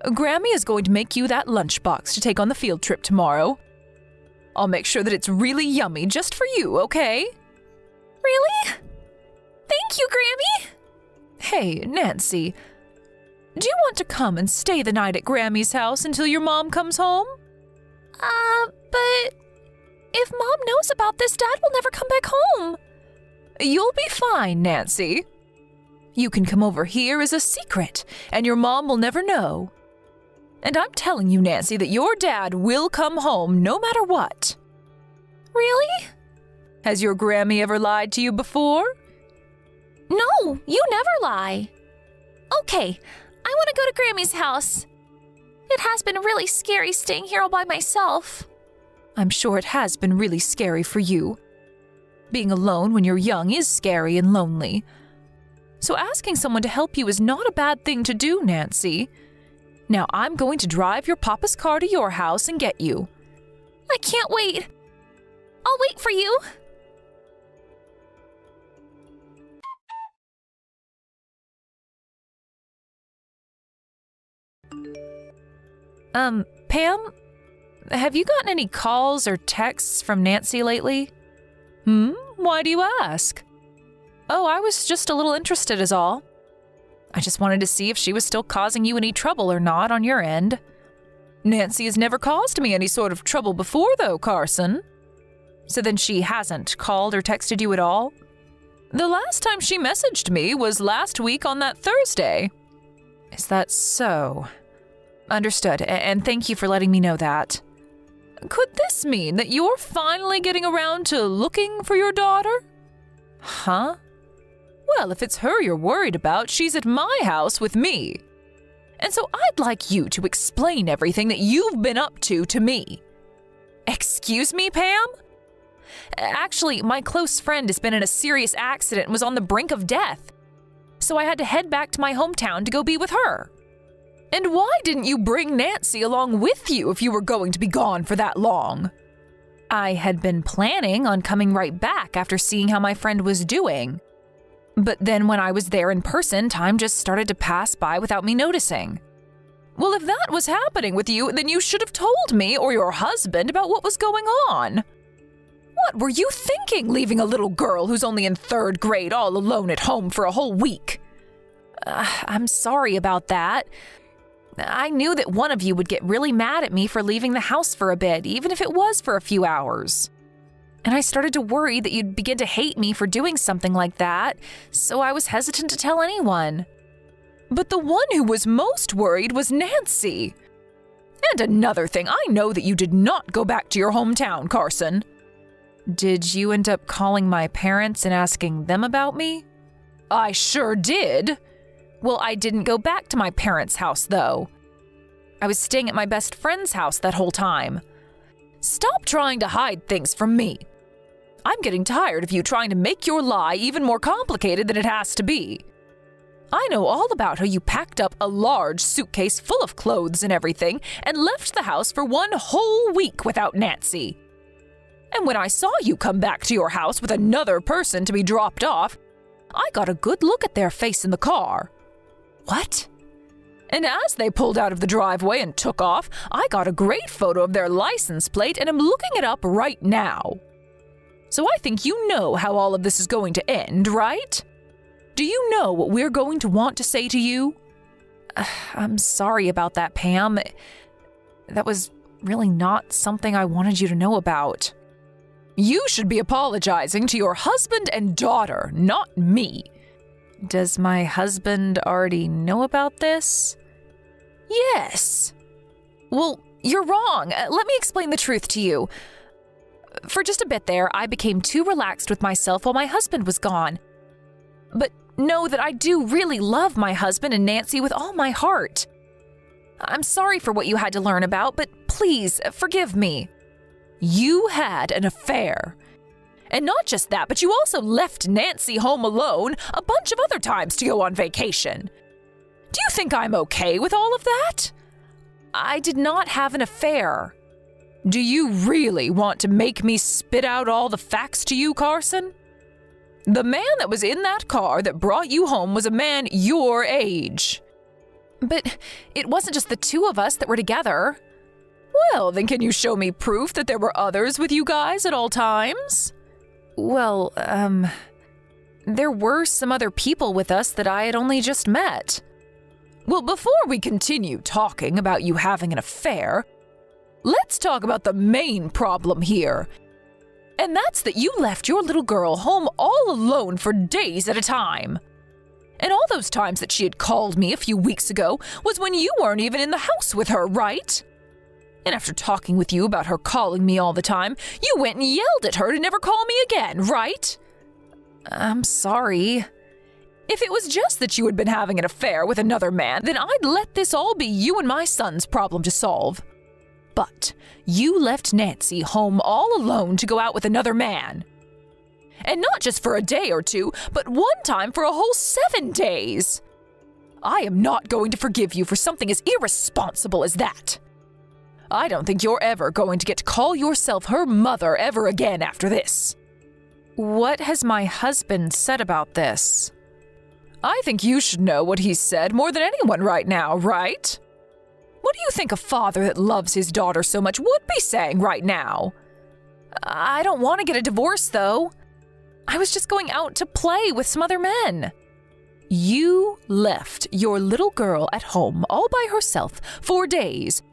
Grammy is going to make you that lunchbox to take on the field trip tomorrow. I'll make sure that it's really yummy just for you, okay? Really? Thank you, Grammy! Hey, Nancy, do you want to come and stay the night at Grammy's house until your mom comes home? But if Mom knows about this, Dad will never come back home. You'll be fine, Nancy. You can come over here as a secret, and your mom will never know. And I'm telling you, Nancy, that your dad will come home no matter what. Really? Has your Grammy ever lied to you before? No, you never lie. Okay, I want to go to Grammy's house. It has been really scary staying here all by myself. I'm sure it has been really scary for you. Being alone when you're young is scary and lonely. So asking someone to help you is not a bad thing to do, Nancy. Now I'm going to drive your papa's car to your house and get you. I can't wait. I'll wait for you. Pam, have you gotten any calls or texts from Nancy lately? Why do you ask? Oh, I was just a little interested is all. I just wanted to see if she was still causing you any trouble or not on your end. Nancy has never caused me any sort of trouble before, though, Carson. So then she hasn't called or texted you at all? The last time she messaged me was last week on that Thursday. Is that so? Understood, and thank you for letting me know that. Could this mean that you're finally getting around to looking for your daughter? Huh? Well, if it's her you're worried about, she's at my house with me. And so I'd like you to explain everything that you've been up to me. Excuse me, Pam? Actually, my close friend has been in a serious accident and was on the brink of death. So I had to head back to my hometown to go be with her. And why didn't you bring Nancy along with you if you were going to be gone for that long? I had been planning on coming right back after seeing how my friend was doing. But then when I was there in person, time just started to pass by without me noticing. Well, if that was happening with you, then you should have told me or your husband about what was going on. What were you thinking, leaving a little girl who's only in 3rd grade all alone at home for a whole week? I'm sorry about that. I knew that one of you would get really mad at me for leaving the house for a bit, even if it was for a few hours. And I started to worry that you'd begin to hate me for doing something like that, so I was hesitant to tell anyone. But the one who was most worried was Nancy. And another thing, I know that you did not go back to your hometown, Carson. Did you end up calling my parents and asking them about me? I sure did. Well, I didn't go back to my parents' house, though. I was staying at my best friend's house that whole time. Stop trying to hide things from me. I'm getting tired of you trying to make your lie even more complicated than it has to be. I know all about how you packed up a large suitcase full of clothes and everything and left the house for one whole week without Nancy. And when I saw you come back to your house with another person to be dropped off, I got a good look at their face in the car. What? And as they pulled out of the driveway and took off, I got a great photo of their license plate and am looking it up right now. So I think you know how all of this is going to end, right? Do you know what we're going to want to say to you? I'm sorry about that, Pam. That was really not something I wanted you to know about. You should be apologizing to your husband and daughter, not me. Does my husband already know about this? Yes. Well, you're wrong. Let me explain the truth to you. For just a bit there, I became too relaxed with myself while my husband was gone. But know that I do really love my husband and Nancy with all my heart. I'm sorry for what you had to learn about, but please forgive me. You had an affair. And not just that, but you also left Nancy home alone a bunch of other times to go on vacation. Do you think I'm okay with all of that? I did not have an affair. Do you really want to make me spit out all the facts to you, Carson? The man that was in that car that brought you home was a man your age. But it wasn't just the two of us that were together. Well, then can you show me proof that there were others with you guys at all times? Well, there were some other people with us that I had only just met. Well, before we continue talking about you having an affair, let's talk about the main problem here. And that's that you left your little girl home all alone for days at a time. And all those times that she had called me a few weeks ago was when you weren't even in the house with her, right? And after talking with you about her calling me all the time, you went and yelled at her to never call me again, right? I'm sorry. If it was just that you had been having an affair with another man, then I'd let this all be you and my son's problem to solve. But you left Nancy home all alone to go out with another man. And not just for a day or two, but one time for a whole 7 days. I am not going to forgive you for something as irresponsible as that. I don't think you're ever going to get to call yourself her mother ever again after this. What has my husband said about this? I think you should know what he's said more than anyone right now, right? What do you think a father that loves his daughter so much would be saying right now? I don't want to get a divorce, though. I was just going out to play with some other men. You left your little girl at home all by herself for days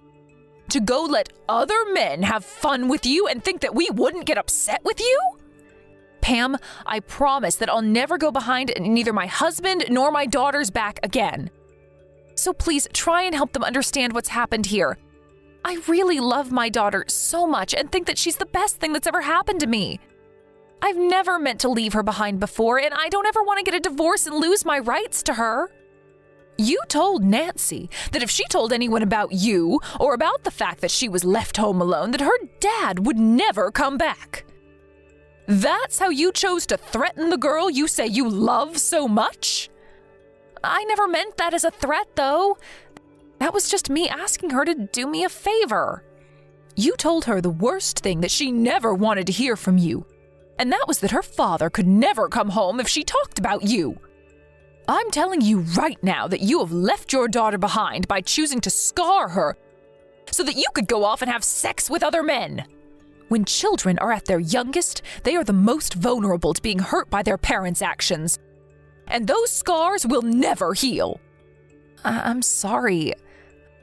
to go let other men have fun with you and think that we wouldn't get upset with you? Pam, I promise that I'll never go behind neither my husband nor my daughter's back again. So please try and help them understand what's happened here. I really love my daughter so much and think that she's the best thing that's ever happened to me. I've never meant to leave her behind before, and I don't ever want to get a divorce and lose my rights to her. You told Nancy that if she told anyone about you or about the fact that she was left home alone, that her dad would never come back. That's how you chose to threaten the girl you say you love so much? I never meant that as a threat, though. That was just me asking her to do me a favor. You told her the worst thing that she never wanted to hear from you, and that was that her father could never come home if she talked about you. I'm telling you right now that you have left your daughter behind by choosing to scar her so that you could go off and have sex with other men. When children are at their youngest, they are the most vulnerable to being hurt by their parents' actions. And those scars will never heal. I'm sorry.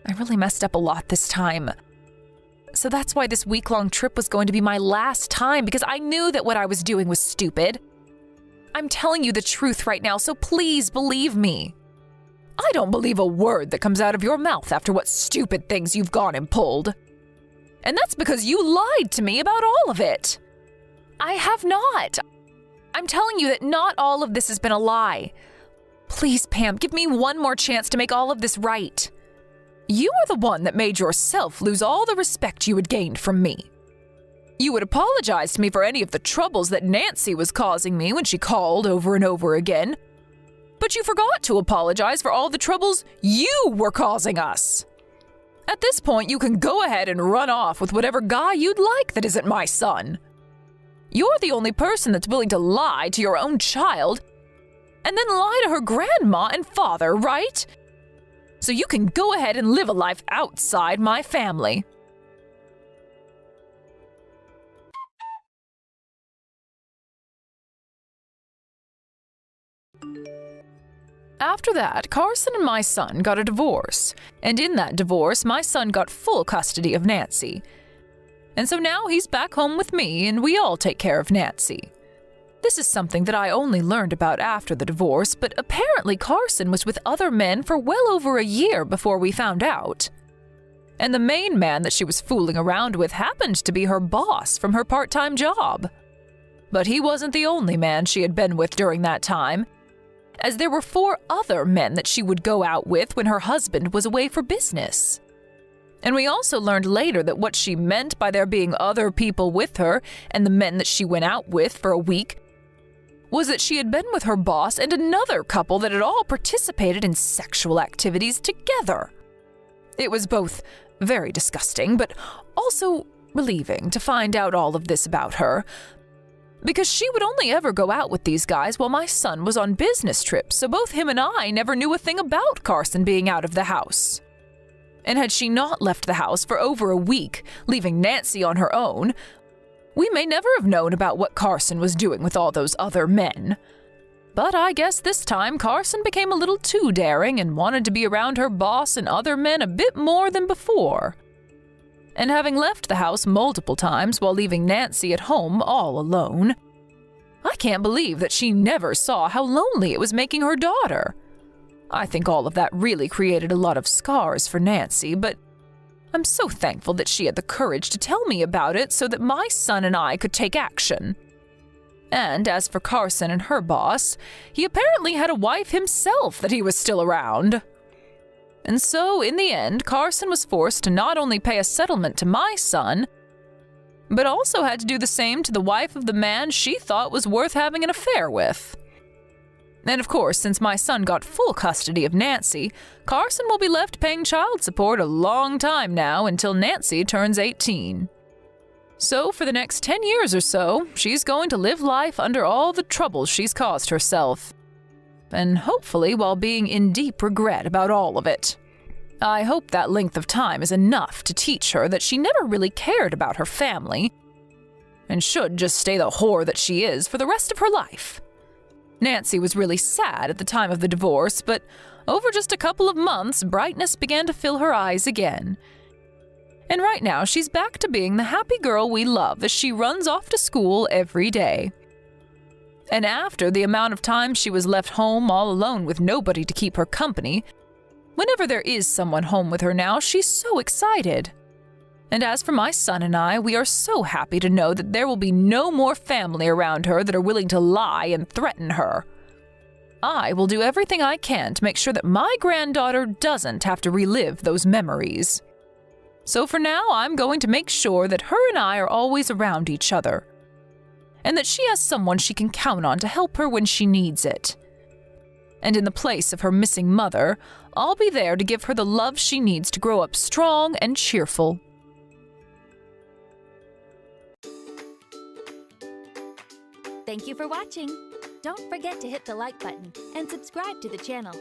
I really messed up a lot this time. So that's why this week-long trip was going to be my last time, because I knew that what I was doing was stupid. I'm telling you the truth right now, so please believe me. I don't believe a word that comes out of your mouth after what stupid things you've gone and pulled. And that's because you lied to me about all of it. I have not. I'm telling you that not all of this has been a lie. Please, Pam, give me one more chance to make all of this right. You are the one that made yourself lose all the respect you had gained from me. You would apologize to me for any of the troubles that Nancy was causing me when she called over and over again. But you forgot to apologize for all the troubles you were causing us. At this point, you can go ahead and run off with whatever guy you'd like that isn't my son. You're the only person that's willing to lie to your own child and then lie to her grandma and father, right? So you can go ahead and live a life outside my family. After that, Carson and my son got a divorce, and in that divorce, my son got full custody of Nancy. And so now he's back home with me, and we all take care of Nancy. This is something that I only learned about after the divorce, but apparently Carson was with other men for well over a year before we found out. And the main man that she was fooling around with happened to be her boss from her part-time job. But he wasn't the only man she had been with during that time, as there were 4 other men that she would go out with when her husband was away for business. And we also learned later that what she meant by there being other people with her and the men that she went out with for a week was that she had been with her boss and another couple that had all participated in sexual activities together. It was both very disgusting, but also relieving to find out all of this about her, because she would only ever go out with these guys while my son was on business trips, so both him and I never knew a thing about Carson being out of the house. And had she not left the house for over a week, leaving Nancy on her own, we may never have known about what Carson was doing with all those other men. But I guess this time Carson became a little too daring and wanted to be around her boss and other men a bit more than before. And having left the house multiple times while leaving Nancy at home all alone, I can't believe that she never saw how lonely it was making her daughter. I think all of that really created a lot of scars for Nancy, but I'm so thankful that she had the courage to tell me about it so that my son and I could take action. And as for Carson and her boss, he apparently had a wife himself that he was still around. And so, in the end, Carson was forced to not only pay a settlement to my son, but also had to do the same to the wife of the man she thought was worth having an affair with. And of course, since my son got full custody of Nancy, Carson will be left paying child support a long time now until Nancy turns 18. So, for the next 10 years or so, she's going to live life under all the troubles she's caused herself. And hopefully while being in deep regret about all of it. I hope that length of time is enough to teach her that she never really cared about her family, and should just stay the whore that she is for the rest of her life. Nancy was really sad at the time of the divorce, but over just a couple of months, brightness began to fill her eyes again. And right now, she's back to being the happy girl we love as she runs off to school every day. And after the amount of time she was left home all alone with nobody to keep her company, whenever there is someone home with her now, she's so excited. And as for my son and I, we are so happy to know that there will be no more family around her that are willing to lie and threaten her. I will do everything I can to make sure that my granddaughter doesn't have to relive those memories. So for now, I'm going to make sure that her and I are always around each other, and that she has someone she can count on to help her when she needs it. And in the place of her missing mother, I'll be there to give her the love she needs to grow up strong and cheerful. Thank you for watching. Don't forget to hit the like button and subscribe to the channel.